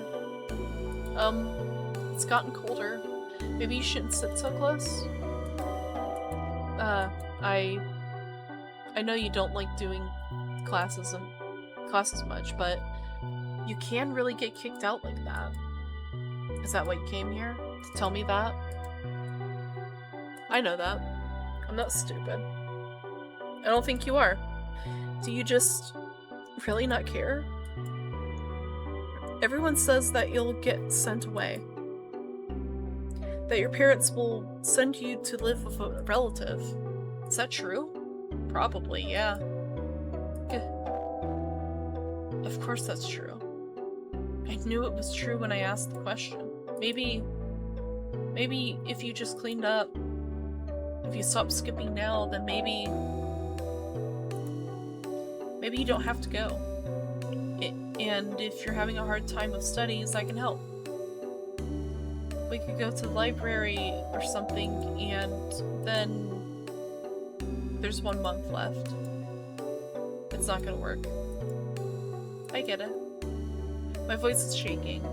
It's gotten colder. Maybe you shouldn't sit so close? I know you don't like doing classes much, but you can really get kicked out like that. Is that why you came here? To tell me that? I know that. I'm not stupid. I don't think you are. Do you just really not care? Everyone says that you'll get sent away. That your parents will send you to live with a relative. Is that true? Probably, yeah. Of course that's true. I knew it was true when I asked the question. Maybe if you just cleaned up, if you stopped skipping now, then maybe you don't have to go. And if you're having a hard time with studies, I can help. We could go to the library or something, and then there's 1 month left. It's not gonna work. I get it. My voice is shaking.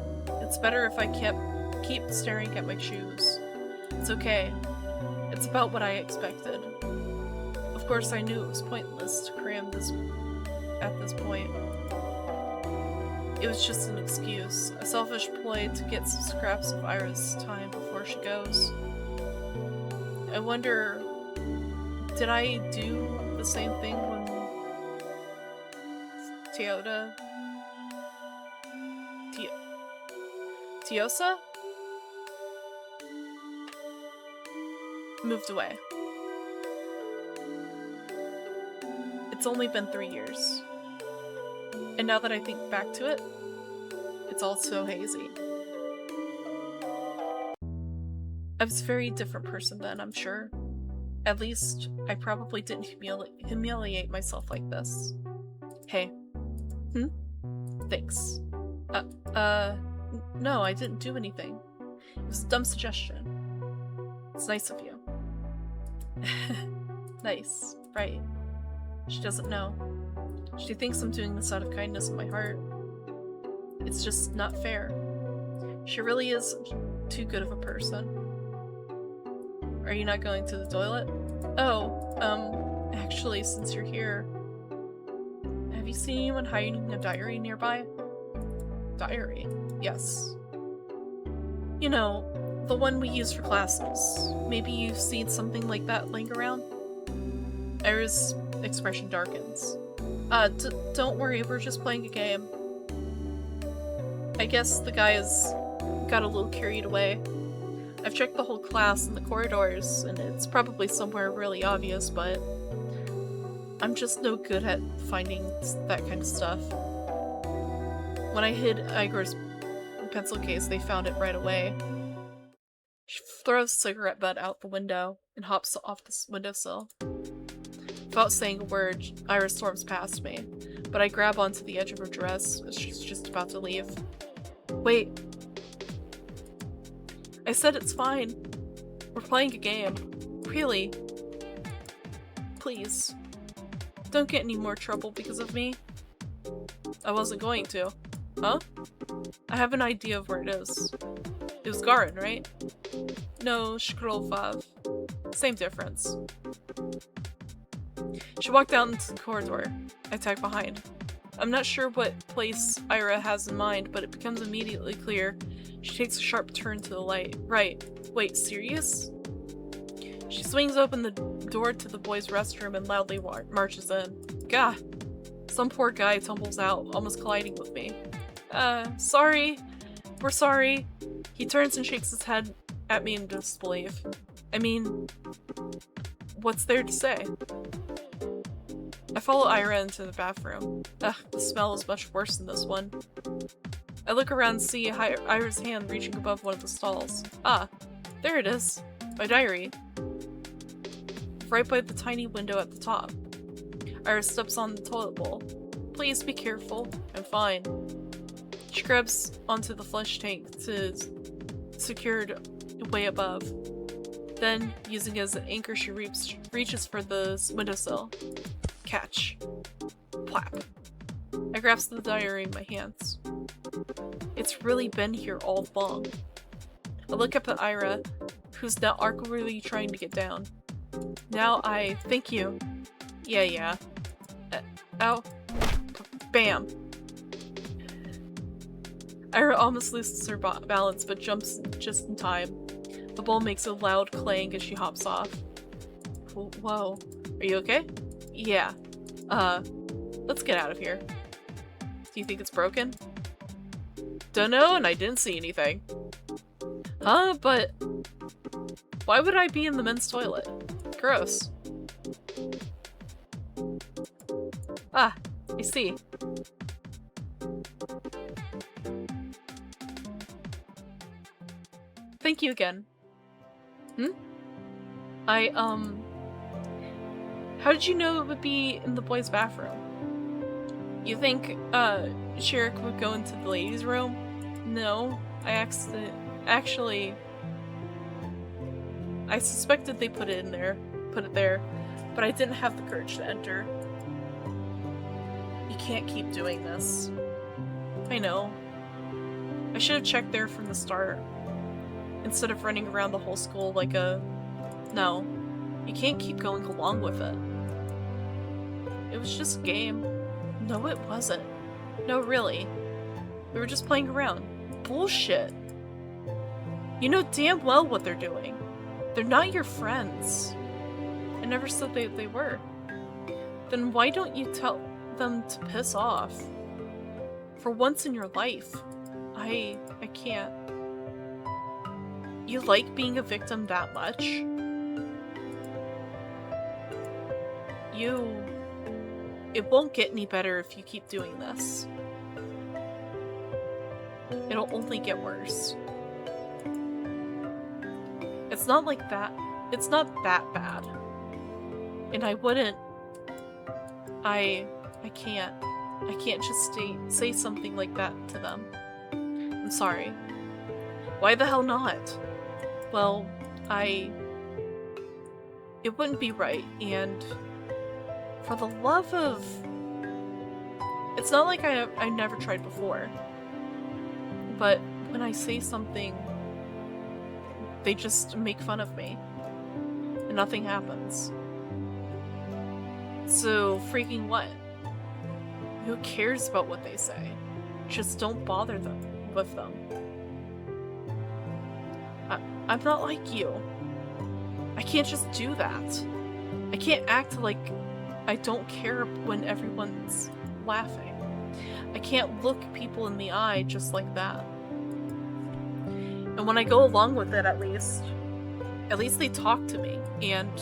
It's better if I keep staring at my shoes. It's okay. It's about what I expected. Of course, I knew it was pointless to cram this at this point. It was just an excuse, a selfish ploy to get some scraps of Ira's time before she goes. I wonder, did I do the same thing when Tiosa moved away? It's only been 3 years. And now that I think back to it, it's all so hazy. I was a very different person then, I'm sure. At least, I probably didn't humiliate myself like this. Hey. Thanks. No, I didn't do anything. It was a dumb suggestion. It's nice of you. Nice, right. She doesn't know. She thinks I'm doing this out of kindness in my heart. It's just not fair. She really is too good of a person. Are you not going to the toilet? Oh, actually, since you're here, have you seen anyone hiding a diary nearby? Diary? Yes. You know, the one we use for classes. Maybe you've seen something like that laying around? Ira's expression darkens. Don't worry, we're just playing a game. I guess the guy has got a little carried away. I've checked the whole class and the corridors, and it's probably somewhere really obvious, but I'm just no good at finding that kind of stuff. When I hid Igor's pencil case, they found it right away. She throws cigarette butt out the window and hops off the windowsill. Without saying a word, Ira storms past me, but I grab onto the edge of her dress as she's just about to leave. Wait. I said it's fine. We're playing a game. Really. Please. Don't get any more trouble because of me. I wasn't going to. Huh? I have an idea of where it is. It was Garin, right? No, Shkrolfav. Same difference. She walked out into the corridor. I tagged behind. I'm not sure what place Ira has in mind, but it becomes immediately clear. She takes a sharp turn to the right. Wait, serious? She swings open the door to the boys' restroom and loudly marches in. Gah! Some poor guy tumbles out, almost colliding with me. Sorry. We're sorry. He turns and shakes his head at me in disbelief. I mean, what's there to say? I follow Ira into the bathroom. Ugh, the smell is much worse than this one. I look around and see Ira's hand reaching above one of the stalls. Ah, there it is. My diary. Right by the tiny window at the top. Ira steps on the toilet bowl. Please be careful. I'm fine. She grabs onto the flush tank to secured way above. Then, using it as an anchor, she reaches for the windowsill. Catch. Plap. I grasp the diary in my hands. It's really been here all along. I look up at Ira, who's now awkwardly trying to get down. Now thank you. Yeah. Ow. Bam. Ira almost loses her balance, but jumps just in time. The bowl makes a loud clang as she hops off. Whoa. Are you okay? Yeah. Let's get out of here. Do you think it's broken? Dunno, and I didn't see anything. Huh? But why would I be in the men's toilet? Gross. Ah, I see. Thank you again. How did you know it would be in the boys' bathroom? You think, Shirik would go into the ladies' room? No, I suspected they put it there, but I didn't have the courage to enter. You can't keep doing this. I know. I should have checked there from the start, instead of running around the whole school like a... No. You can't keep going along with it. It was just a game. No, it wasn't. No, really. We were just playing around. Bullshit. You know damn well what they're doing. They're not your friends. I never said they were. Then why don't you tell them to piss off? For once in your life. I can't. You like being a victim that much? It won't get any better if you keep doing this. It'll only get worse. It's not like that. It's not that bad. And I wouldn't... I can't. I can't just say something like that to them. I'm sorry. Why the hell not? Well, it wouldn't be right, and for the love of... It's not like I never tried before, but when I say something, they just make fun of me, and nothing happens. So, freaking what? Who cares about what they say? Just don't bother with them. I'm not like you. I can't just do that. I can't act like I don't care when everyone's laughing. I can't look people in the eye just like that. And when I go along with it, at least they talk to me. And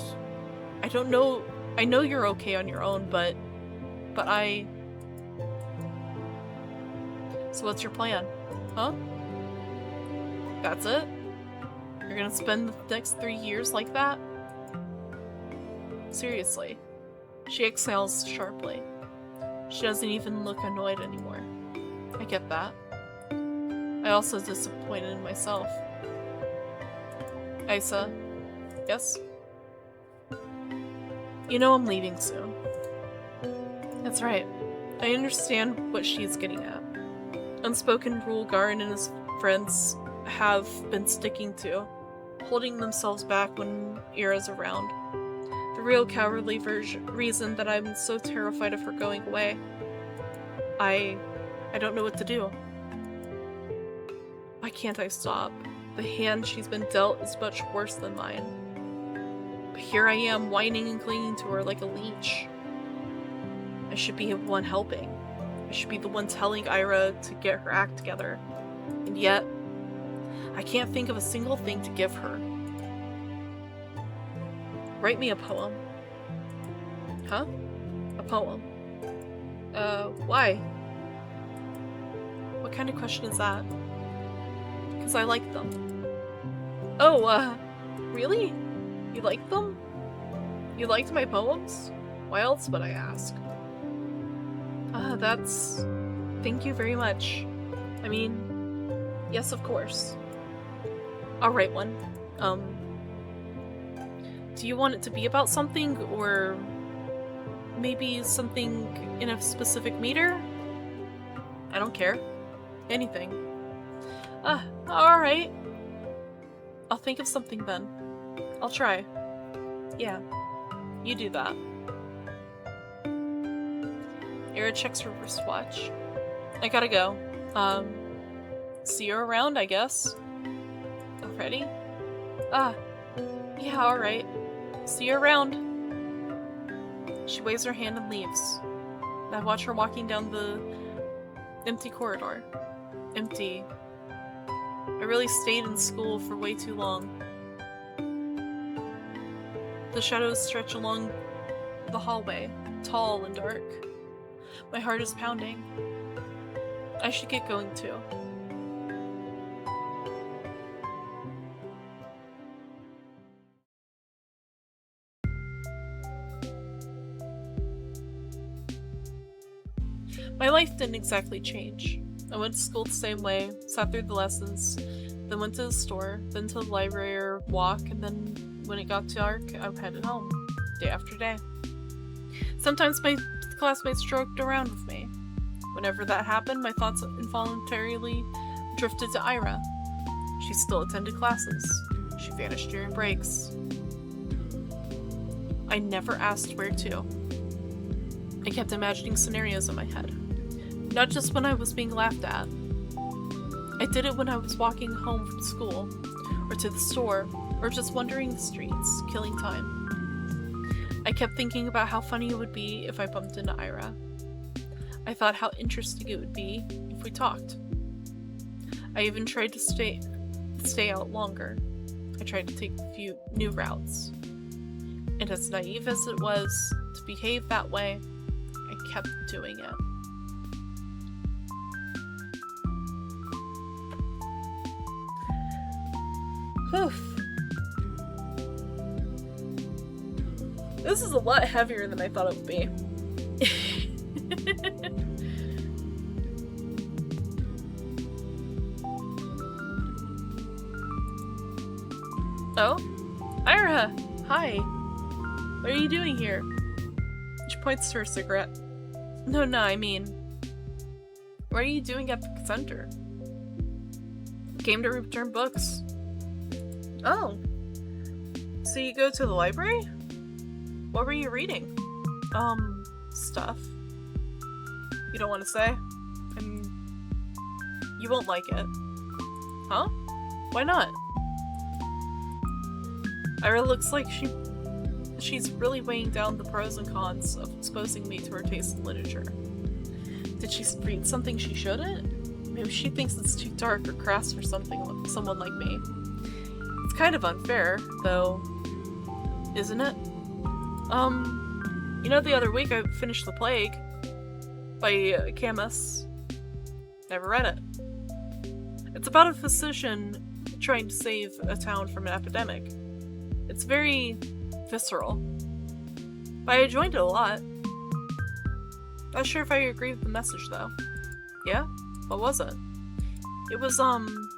I don't know, I know you're okay on your own, but So what's your plan? Huh? That's it? You're gonna spend the next 3 years like that? Seriously. She exhales sharply. She doesn't even look annoyed anymore. I get that. I also disappointed in myself. Isa. Yes? You know I'm leaving soon. That's right. I understand what she's getting at. Unspoken rule Garin and his friends have been sticking to. holding themselves back when Ira's around. The real cowardly reason that I'm so terrified of her going away. I don't know what to do. Why can't I stop? The hand she's been dealt is much worse than mine. But here I am, whining and clinging to her like a leech. I should be the one helping. I should be the one telling Ira to get her act together. And yet, I can't think of a single thing to give her. Write me a poem. Huh? A poem. Why? What kind of question is that? Because I like them. Oh, really? You like them? You liked my poems? Why else would I ask? Thank you very much. I mean, yes, of course. I'll write one. Do you want it to be about something, or maybe something in a specific meter? I don't care. Anything. Alright. I'll think of something then. I'll try. Yeah. You do that. Ira checks her wristwatch. I gotta go. See you around, I guess. Already? Yeah, alright. See you around. She waves her hand and leaves. I watch her walking down the empty corridor. Empty. I really stayed in school for way too long. The shadows stretch along the hallway, tall and dark. My heart is pounding. I should get going too. My life didn't exactly change. I went to school the same way, sat through the lessons, then went to the store, then to the library or walk, and then when it got dark, I headed home, day after day. Sometimes my classmates joked around with me. Whenever that happened, my thoughts involuntarily drifted to Ira. She still attended classes. She vanished during breaks. I never asked where to. I kept imagining scenarios in my head. Not just when I was being laughed at. I did it when I was walking home from school, or to the store, or just wandering the streets, killing time. I kept thinking about how funny it would be if I bumped into Ira. I thought how interesting it would be if we talked. I even tried to stay out longer. I tried to take a few new routes. And as naive as it was to behave that way, I kept doing it. Oof. This is a lot heavier than I thought it would be. Oh? Ira! Hi! What are you doing here? She points to her cigarette. No, I mean... What are you doing at the center? Came to return books. Oh. So you go to the library? What were you reading? Stuff. You don't want to say? You won't like it. Huh? Why not? Ira looks like she's really weighing down the pros and cons of exposing me to her taste in literature. Did she read something she shouldn't? Maybe she thinks it's too dark or crass for someone like me. It's kind of unfair, though, isn't it? You know, the other week I finished The Plague by Camus. Never read it. It's about a physician trying to save a town from an epidemic. It's very visceral. But I enjoyed it a lot. Not sure if I agree with the message, though. Yeah? What was it? It was,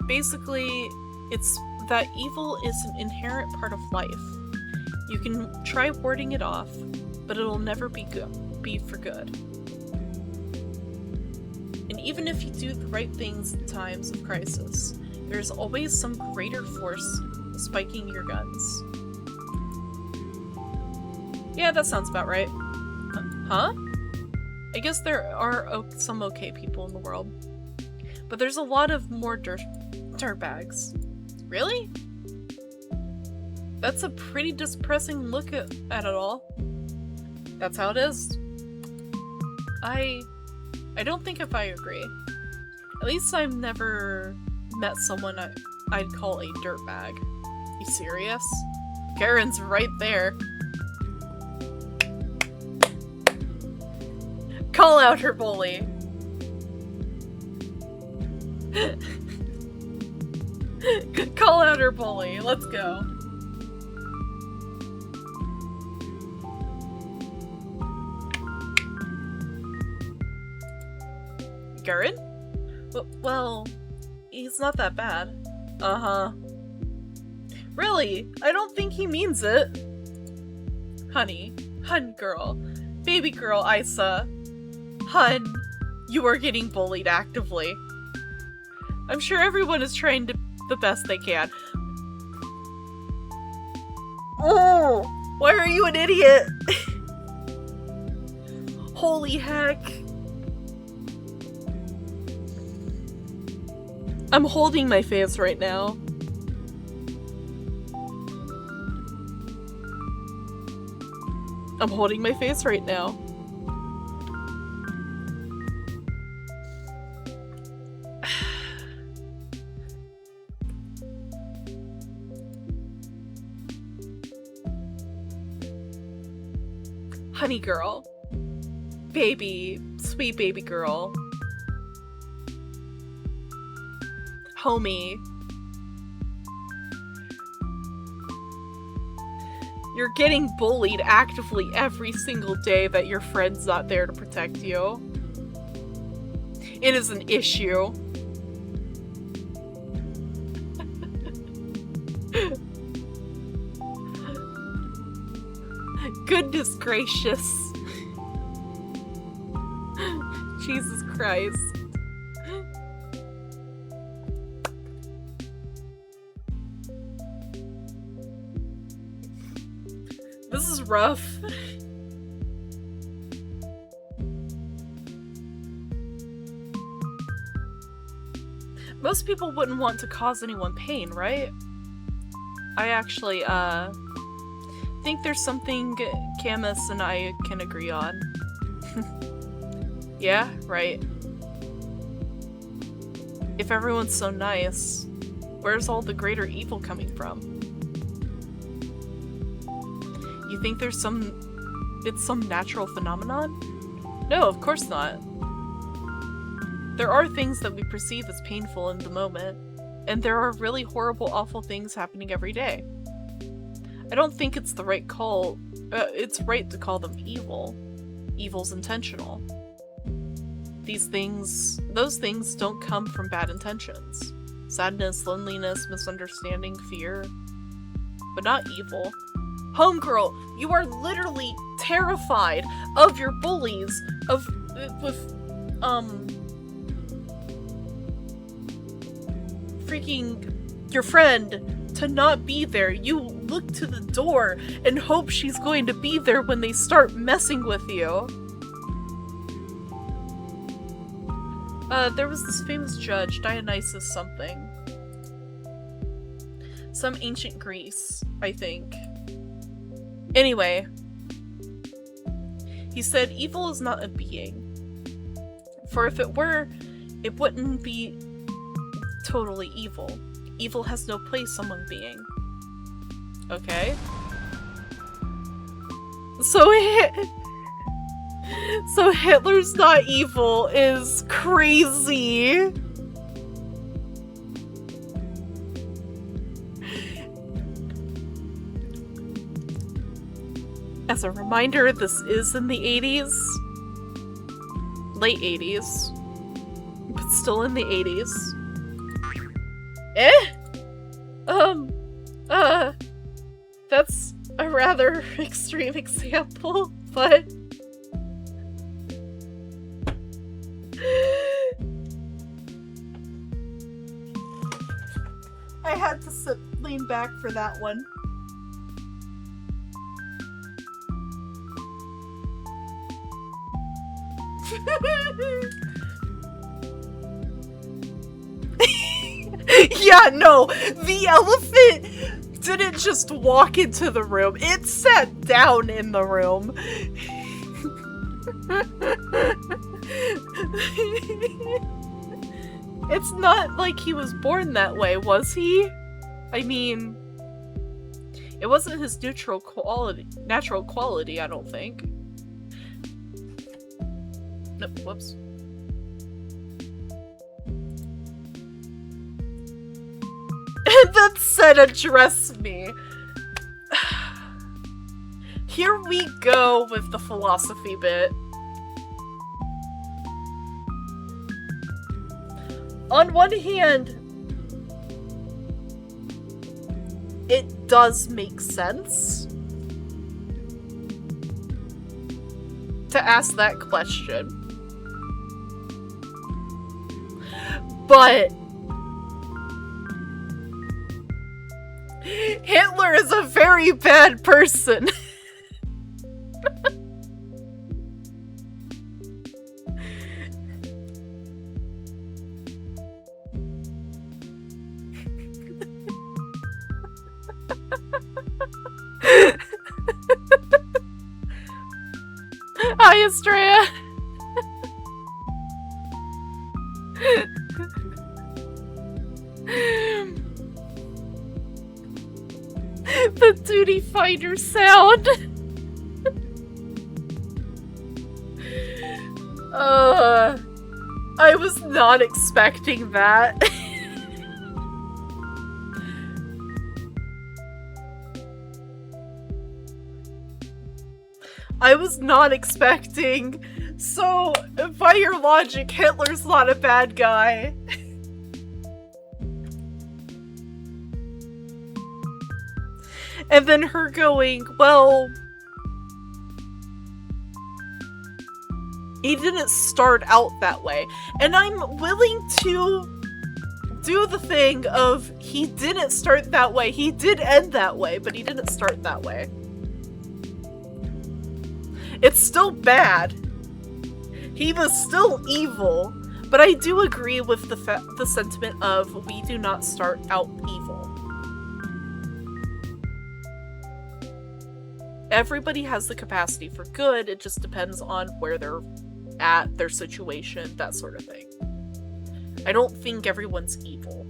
basically, it's that evil is an inherent part of life. You can try warding it off, but it'll never be for good. And even if you do the right things in times of crisis, there's always some greater force to spiking your guns. Yeah, that sounds about right. Huh? I guess there are some okay people in the world. But there's a lot of more dirtbags. Really? That's a pretty depressing look at it all. That's how it is. I don't think if I agree. At least I've never met someone I'd call a dirtbag. You serious? Karen's right there. Call out her bully. Call out her bully. Let's go. Garen? Well, he's not that bad. Uh-huh. Really? I don't think he means it. Honey. Hun girl. Baby girl Isa. Hun, you are getting bullied actively. I'm sure everyone is trying the best they can. Oh! Why are you an idiot? Holy heck. I'm holding my face right now. I'm holding my face right now. Honey girl. Baby. Sweet baby girl. Homie. You're getting bullied actively every single day that your friend's not there to protect you. It is an issue. Goodness gracious. Jesus Christ. This is rough. Most people wouldn't want to cause anyone pain, right? I actually, think there's something Camus and I can agree on. Yeah, right. If everyone's so nice, where's all the greater evil coming from? You think there's it's some natural phenomenon? No, of course not. There are things that we perceive as painful in the moment, and there are really horrible, awful things happening every day. I don't think it's the right call. It's right to call them evil. Evil's intentional. Those things don't come from bad intentions. Sadness, loneliness, misunderstanding, fear. But not evil. Homegirl, you are literally terrified of your bullies, freaking your friend to not be there. You look to the door and hope she's going to be there when they start messing with you. There was this famous judge, Dionysus something. Some ancient Greece, I think. Anyway, he said evil is not a being. For if it were, it wouldn't be totally evil. Evil has no place among being. Okay? So Hitler's not evil is crazy. As a reminder, this is in the 80s. Late 80s. But still in the 80s. That's a rather extreme example, but... I had to sit lean back for that one. Yeah, no, the elephant didn't just walk into the room, it sat down in the room. It's not like he was born that way, was he? I mean, it wasn't his natural quality, I don't think. Nope, whoops. And then said, address me. Here we go with the philosophy bit. On one hand, it does make sense to ask that question. But Hitler is a very bad person. Hi, Estrella. The duty fighter sound. I was not expecting that. I was not expecting. So, by your logic, Hitler's not a bad guy. And then her going, well, he didn't start out that way. And I'm willing to do the thing of, he didn't start that way. He did end that way, but he didn't start that way. It's still bad. He was still evil, but I do agree with the sentiment of, we do not start out evil. Everybody has the capacity for good, it just depends on where they're at, their situation, that sort of thing. I don't think everyone's evil.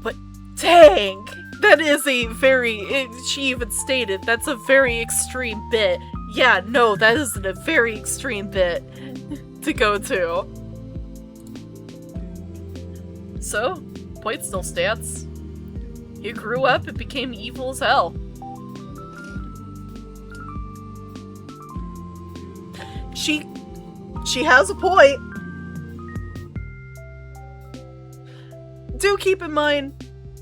But dang! That is a very, she even stated, that's a very extreme bit. Yeah, no, that isn't a very extreme bit to go to. So, point still stands. He grew up and became evil as hell. She has a point. Do keep in mind,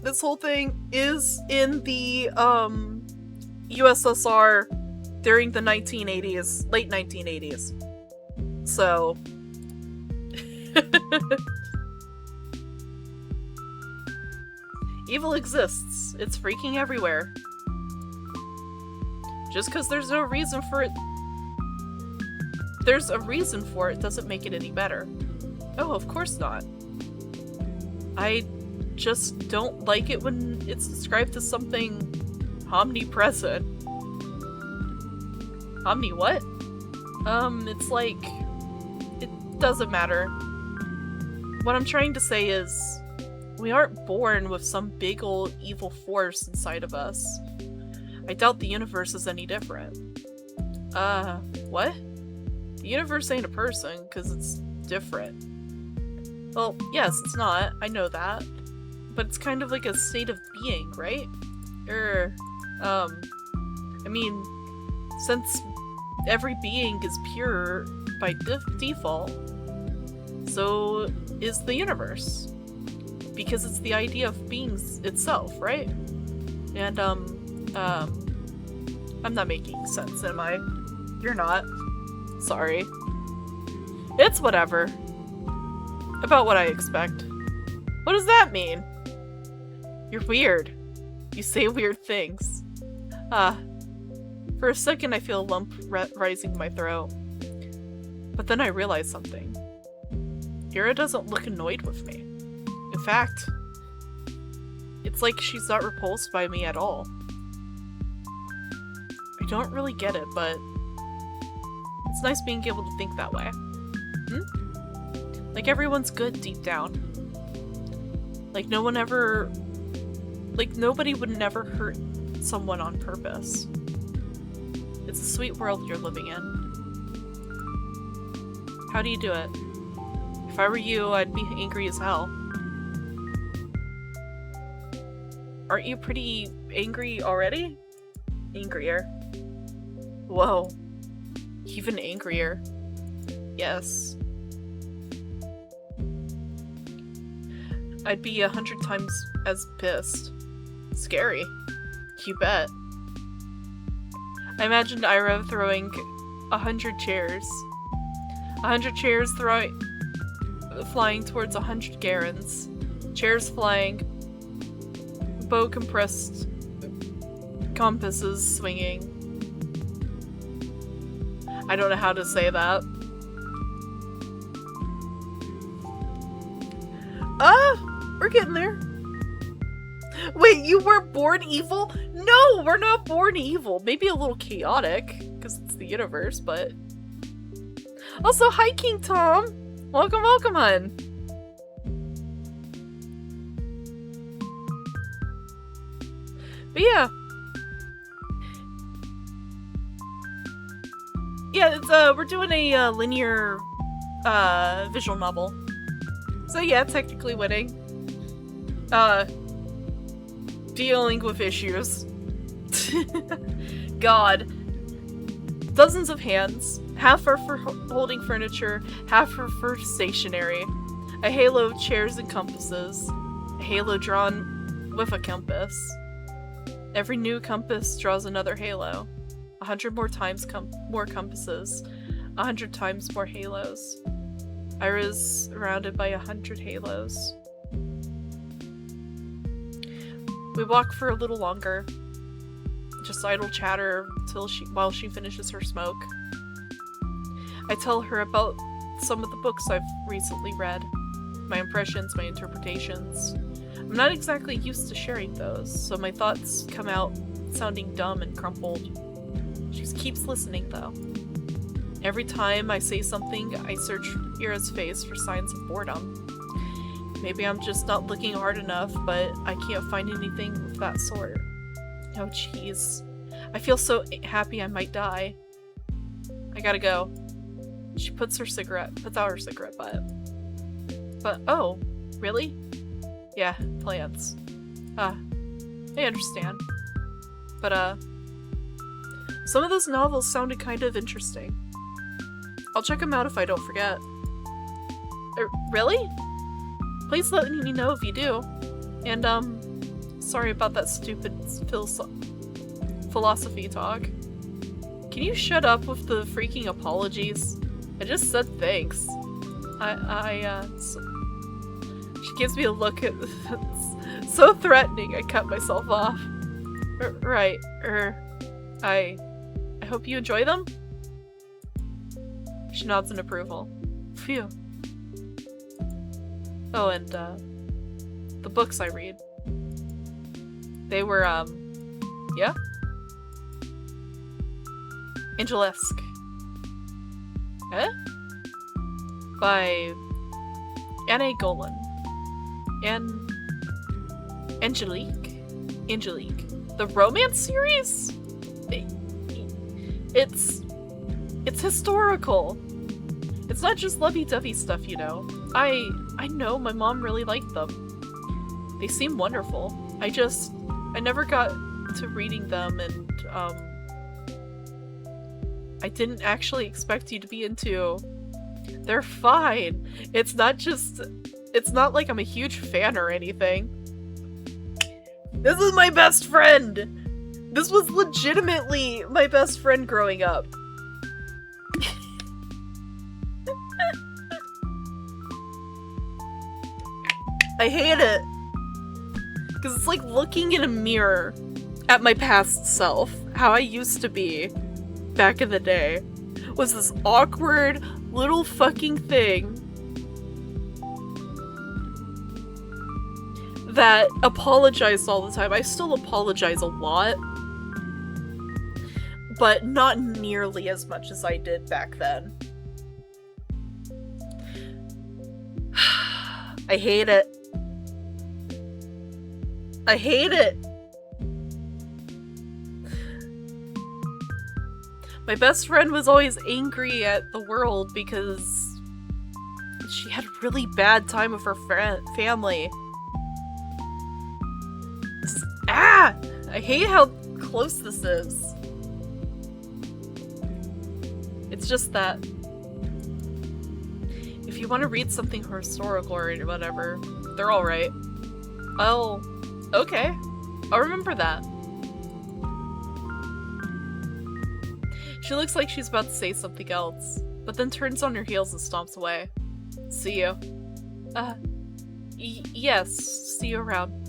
this whole thing is in the USSR during the 1980s, late 1980s. So evil exists. It's freaking everywhere. Just because there's no reason for it, there's a reason for it doesn't make it any better. Oh, of course not. I just don't like it when it's described as something omnipresent. Omni what? It's like, it doesn't matter. What I'm trying to say is, we aren't born with some big old evil force inside of us. I doubt the universe is any different. What? The universe ain't a person, because it's different. Well, yes, it's not. I know that. But it's kind of like a state of being, right? I mean, since every being is pure by default, so is the universe. Because it's the idea of being itself, right? And, I'm not making sense, am I? You're not. Sorry. It's whatever. About what I expect. What does that mean? You're weird. You say weird things. For a second I feel a lump rising in my throat. But then I realize something. Ira doesn't look annoyed with me. In fact, it's like she's not repulsed by me at all. I don't really get it, but it's nice being able to think that way. Like everyone's good deep down. Like nobody would never hurt someone on purpose. It's a sweet world you're living in. How do you do it? If I were you, I'd be angry as hell. Aren't you pretty angry already? Angrier. Whoa. Even angrier. Yes. I'd be 100 times as pissed. Scary. You bet. I imagined Ira throwing 100 chairs. 100 chairs flying towards 100 Garens. Chairs flying. Bow compressed. Compasses swinging. I don't know how to say that. We're getting there. Wait, you were born evil? No, we're not born evil. Maybe a little chaotic, because it's the universe, but... Also, hi, King Tom! Welcome, welcome, hun! But yeah. Yeah, it's, we're doing a linear, visual novel. So yeah, technically winning. Dealing with issues. God. Dozens of hands. Half are for holding furniture, half are for stationery. A halo of chairs and compasses. A halo drawn with a compass. Every new compass draws another halo. 100 more times more compasses. 100 times more halos. Ira's surrounded by 100 halos. We walk for a little longer. Just idle chatter while she finishes her smoke. I tell her about some of the books I've recently read. My impressions, my interpretations. I'm not exactly used to sharing those, so my thoughts come out sounding dumb and crumpled. She keeps listening, though. Every time I say something, I search Ira's face for signs of boredom. Maybe I'm just not looking hard enough, but I can't find anything of that sort. Oh jeez. I feel so happy I might die. I gotta go. She puts out her cigarette butt. But, oh, really? Yeah, plans. I understand. But, some of those novels sounded kind of interesting. I'll check them out if I don't forget. Really? Please let me know if you do. And, sorry about that stupid philosophy talk. Can you shut up with the freaking apologies? I just said thanks. She gives me a look at so threatening I cut myself off. Right, I hope you enjoy them? She nods in approval. Phew. Oh, and, the books I read. They were, yeah? Angelesque. Eh? By Anne Golan. Angelique? The romance series? It's historical. It's not just lovey-dovey stuff, you know. I know my mom really liked them. They seem wonderful. I never got to reading them, and, I didn't actually expect you to be into... They're fine. It's not like I'm a huge fan or anything. This is my best friend! This was legitimately my best friend growing up. I hate it. Because it's like looking in a mirror at my past self. How I used to be back in the day was this awkward little fucking thing that apologized all the time. I still apologize a lot, but not nearly as much as I did back then. I hate it. I hate it. My best friend was always angry at the world because she had a really bad time with her family. I hate how close this is. It's just that if you want to read something historical or whatever, they're alright. Oh, okay. I'll remember that. She looks like she's about to say something else, but then turns on her heels and stomps away. See you. Yes, see you around.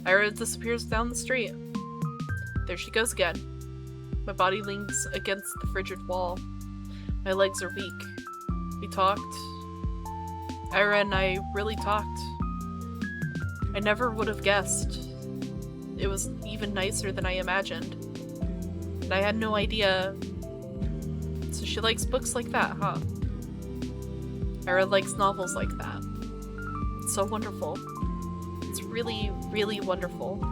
Ira disappears down the street. There she goes again. My body leans against the frigid wall. My legs are weak. We talked. Ira and I really talked. I never would have guessed. It was even nicer than I imagined. And I had no idea. So she likes books like that, huh? Ira likes novels like that. It's so wonderful. It's really, really wonderful.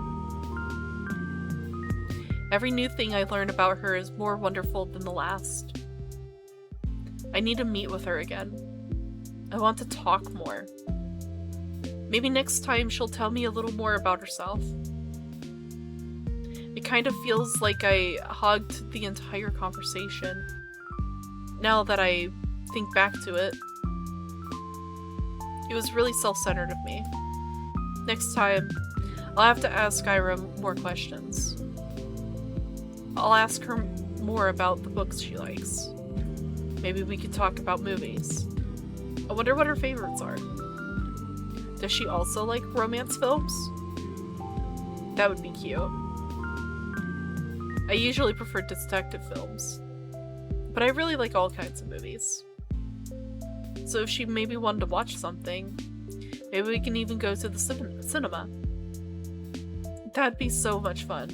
Every new thing I learn about her is more wonderful than the last. I need to meet with her again. I want to talk more. Maybe next time she'll tell me a little more about herself. It kind of feels like I hogged the entire conversation. Now that I think back to it, it was really self-centered of me. Next time, I'll have to ask Ira more questions. I'll ask her more about the books she likes. Maybe we could talk about movies. I wonder what her favorites are. Does she also like romance films? That would be cute. I usually prefer detective films, but I really like all kinds of movies. So if she maybe wanted to watch something, maybe we can even go to the cinema. That'd be so much fun.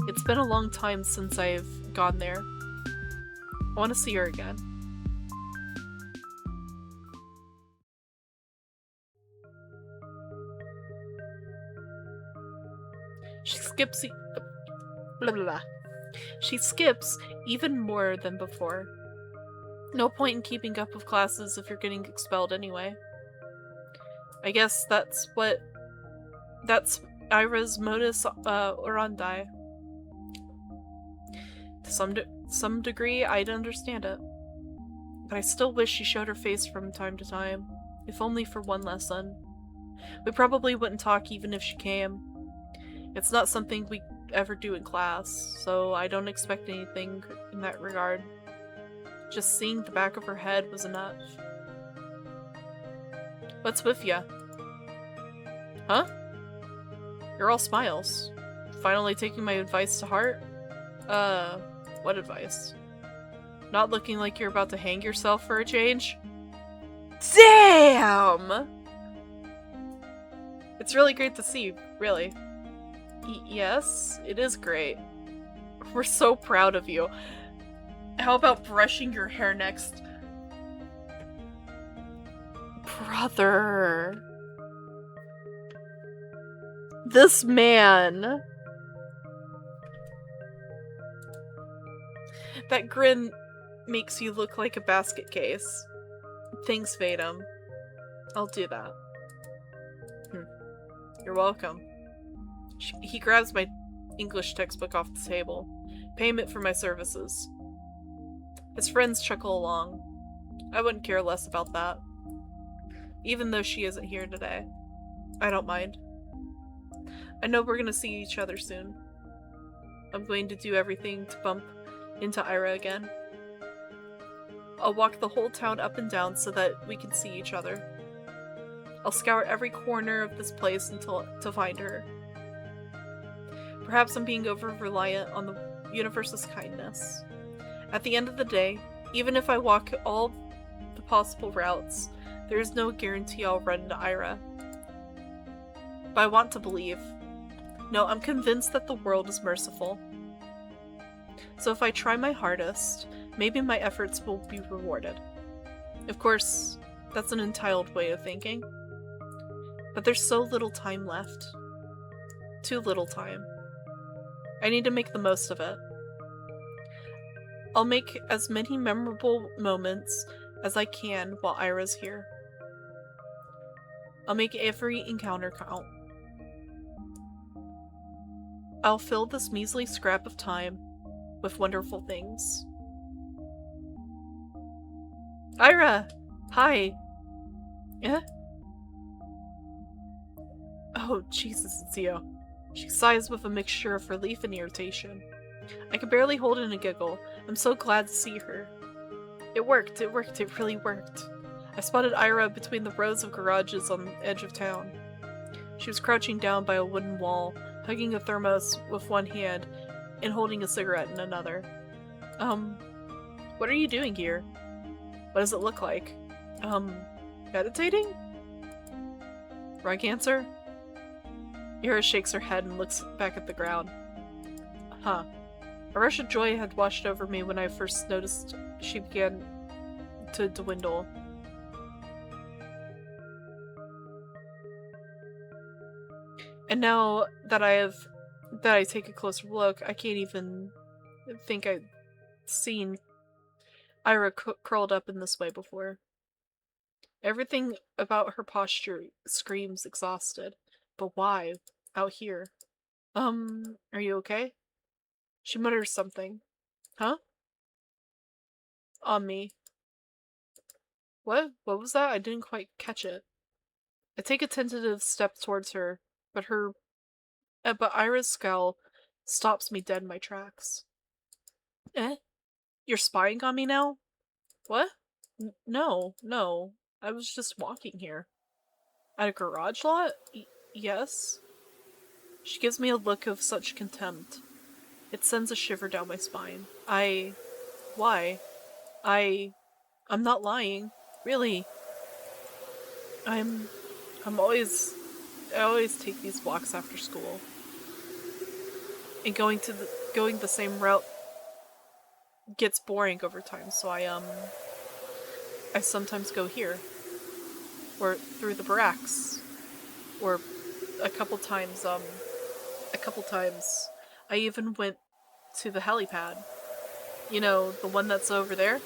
It's been a long time since I've gone there. I want to see her again. She skips blah, blah, blah. She skips even more than before. No point in keeping up with classes if you're getting expelled anyway. I guess that's Ira's modus operandi. To some degree, I'd understand it. But I still wish she showed her face from time to time, if only for one lesson. We probably wouldn't talk even if she came. It's not something we ever do in class, so I don't expect anything in that regard. Just seeing the back of her head was enough. What's with ya? Huh? You're all smiles. Finally taking my advice to heart? What advice? Not looking like you're about to hang yourself for a change? Damn! It's really great to see, really. Yes, it is great. We're so proud of you. How about brushing your hair next? Brother. This man. That grin makes you look like a basket case. Thanks, Vadim. I'll do that. You're welcome. He grabs my English textbook off the table. Payment for my services. His friends chuckle along. I wouldn't care less about that. Even though she isn't here today. I don't mind. I know we're gonna see each other soon. I'm going to do everything to bump into Ira again. I'll walk the whole town up and down so that we can see each other. I'll scour every corner of this place to find her. Perhaps I'm being over-reliant on the universe's kindness. At the end of the day, even if I walk all the possible routes, there is no guarantee I'll run into Ira. But I want to believe. No, I'm convinced that the world is merciful. So if I try my hardest, maybe my efforts will be rewarded. Of course, that's an entitled way of thinking. But there's so little time left. Too little time. I need to make the most of it. I'll make as many memorable moments as I can while Ira's here. I'll make every encounter count. I'll fill this measly scrap of time with wonderful things. Ira! Hi! Eh? Oh, Jesus, it's you. She sighs with a mixture of relief and irritation. I can barely hold in a giggle. I'm so glad to see her. It worked, it really worked. I spotted Ira between the rows of garages on the edge of town. She was crouching down by a wooden wall, hugging a thermos with one hand and holding a cigarette in another. What are you doing here? What does it look like? Meditating? Right answer? Ira shakes her head and looks back at the ground. Huh. A rush of joy had washed over me when I first noticed she began to dwindle. And now that I take a closer look, I can't even think I'd seen Ira curled up in this way before. Everything about her posture screams exhausted. But why? Out here. Are you okay? She mutters something. Huh? On me. What? What was that? I didn't quite catch it. I take a tentative step towards her, but Ira's scowl stops me dead in my tracks. Eh? You're spying on me now? What? No. I was just walking here. At a garage lot? Yes. She gives me a look of such contempt. It sends a shiver down my spine. Why? I'm not lying. Really. I always take these walks after school. And going the same route gets boring over time, so I sometimes go here. Or through the barracks. Or a couple times I even went to the helipad. You know, the one that's over there?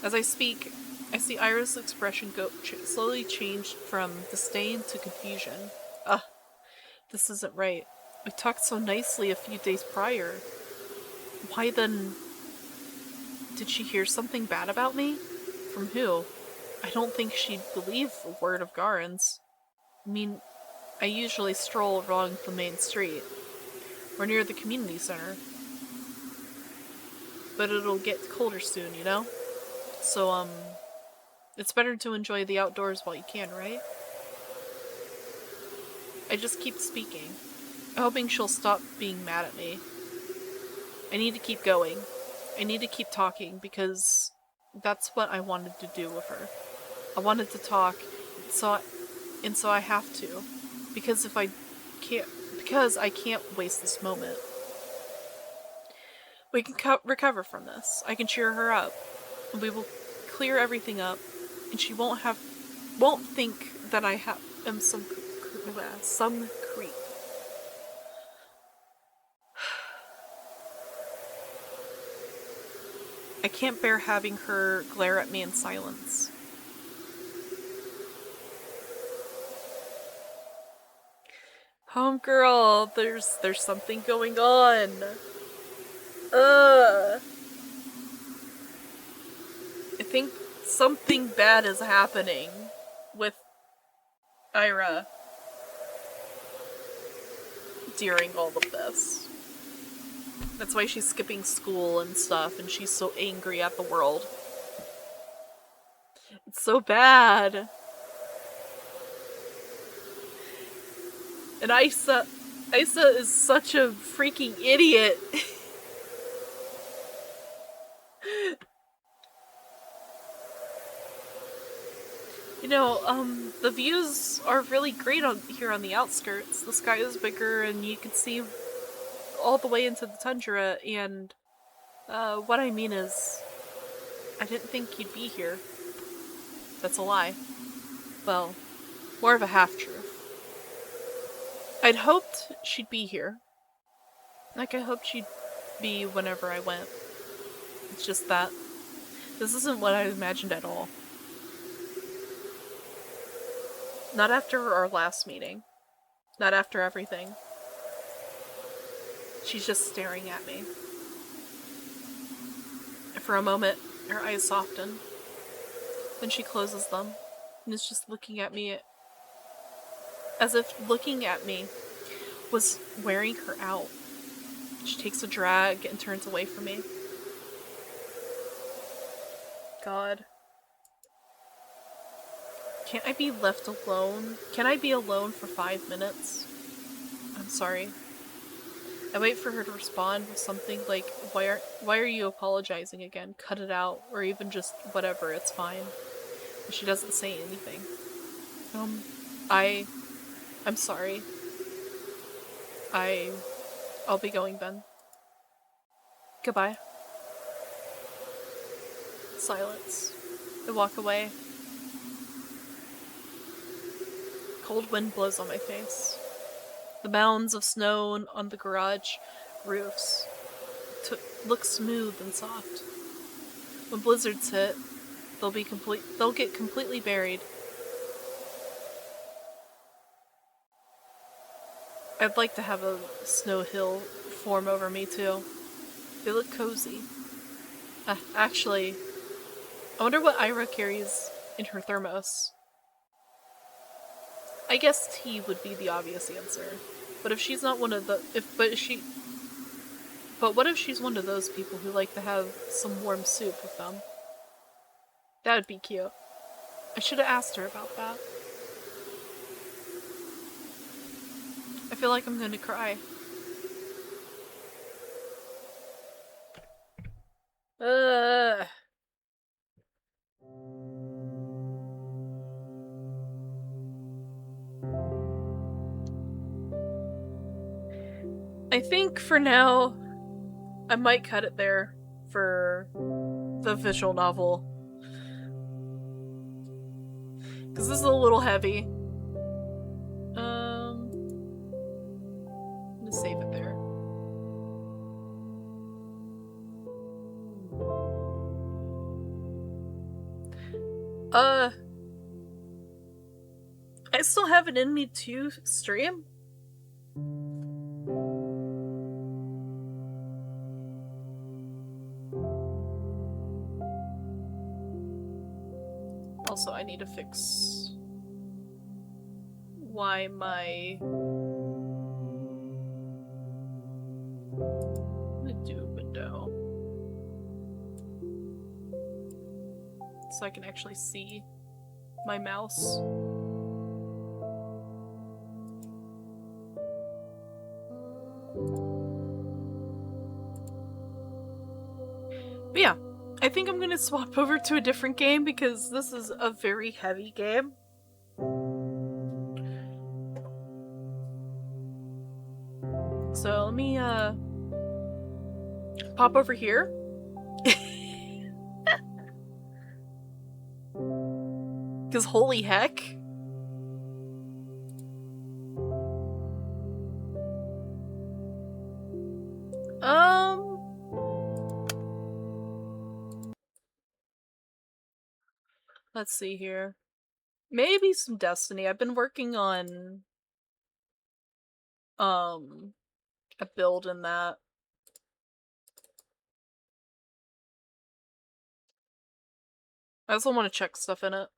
As I speak, I see Ira's expression slowly change from disdain to confusion. This isn't right. We talked so nicely a few days prior. Why then... Did she hear something bad about me? From who? I don't think she'd believe a word of Garen's. I mean, I usually stroll along the main street. We're near the community center. But it'll get colder soon, you know? So, it's better to enjoy the outdoors while you can, right? I just keep speaking, hoping she'll stop being mad at me. I need to keep going. I need to keep talking because that's what I wanted to do with her. I wanted to talk, so I have to. Because I can't waste this moment. We can recover from this. I can cheer her up. And we will clear everything up, and she won't think that I am some creep. I can't bear having her glare at me in silence. Homegirl, there's something going on. I think something bad is happening with Ira during all of this. That's why she's skipping school and stuff, and she's so angry at the world. so bad. And Isa is such a freaking idiot. You know, the views are really great here on the outskirts. The sky is bigger and you can see all the way into the tundra, and what I mean is, I didn't think you'd be here. That's a lie. Well, more of a half-truth. I'd hoped she'd be here. Like, I hoped she'd be whenever I went. It's just that this isn't what I imagined at all. Not after our last meeting. Not after everything. She's just staring at me. And for a moment, her eyes soften. Then she closes them and is just looking at me as if looking at me was wearing her out. She takes a drag and turns away from me. God. Can't I be left alone? Can I be alone for 5 minutes? I'm sorry. I wait for her to respond with something like, why are you apologizing again? Cut it out. Or even just whatever, it's fine. But she doesn't say anything. I'm sorry. I'll be going then. Goodbye. Silence. I walk away. Cold wind blows on my face. The mounds of snow on the garage roofs look smooth and soft. When blizzards hit, they'll get completely buried. I'd like to have a snow hill form over me too. They look cozy. Actually, I wonder what Ira carries in her thermos. I guess tea would be the obvious answer. But if she's not one of the But what if she's one of those people who like to have some warm soup with them? That would be cute. I should have asked her about that. I feel like I'm gonna cry. I think for now, I might cut it there for the visual novel. Because this is a little heavy. I'm gonna save it there. I still have it in me to stream. Also, I need to fix why my do window so I can actually see my mouse. But yeah, I think I'm gonna swap over to a different game because this is a very heavy game. So let me pop over here. Because holy heck. Let's see here. Maybe some Destiny. I've been working on a build in that. I also want to check stuff in it.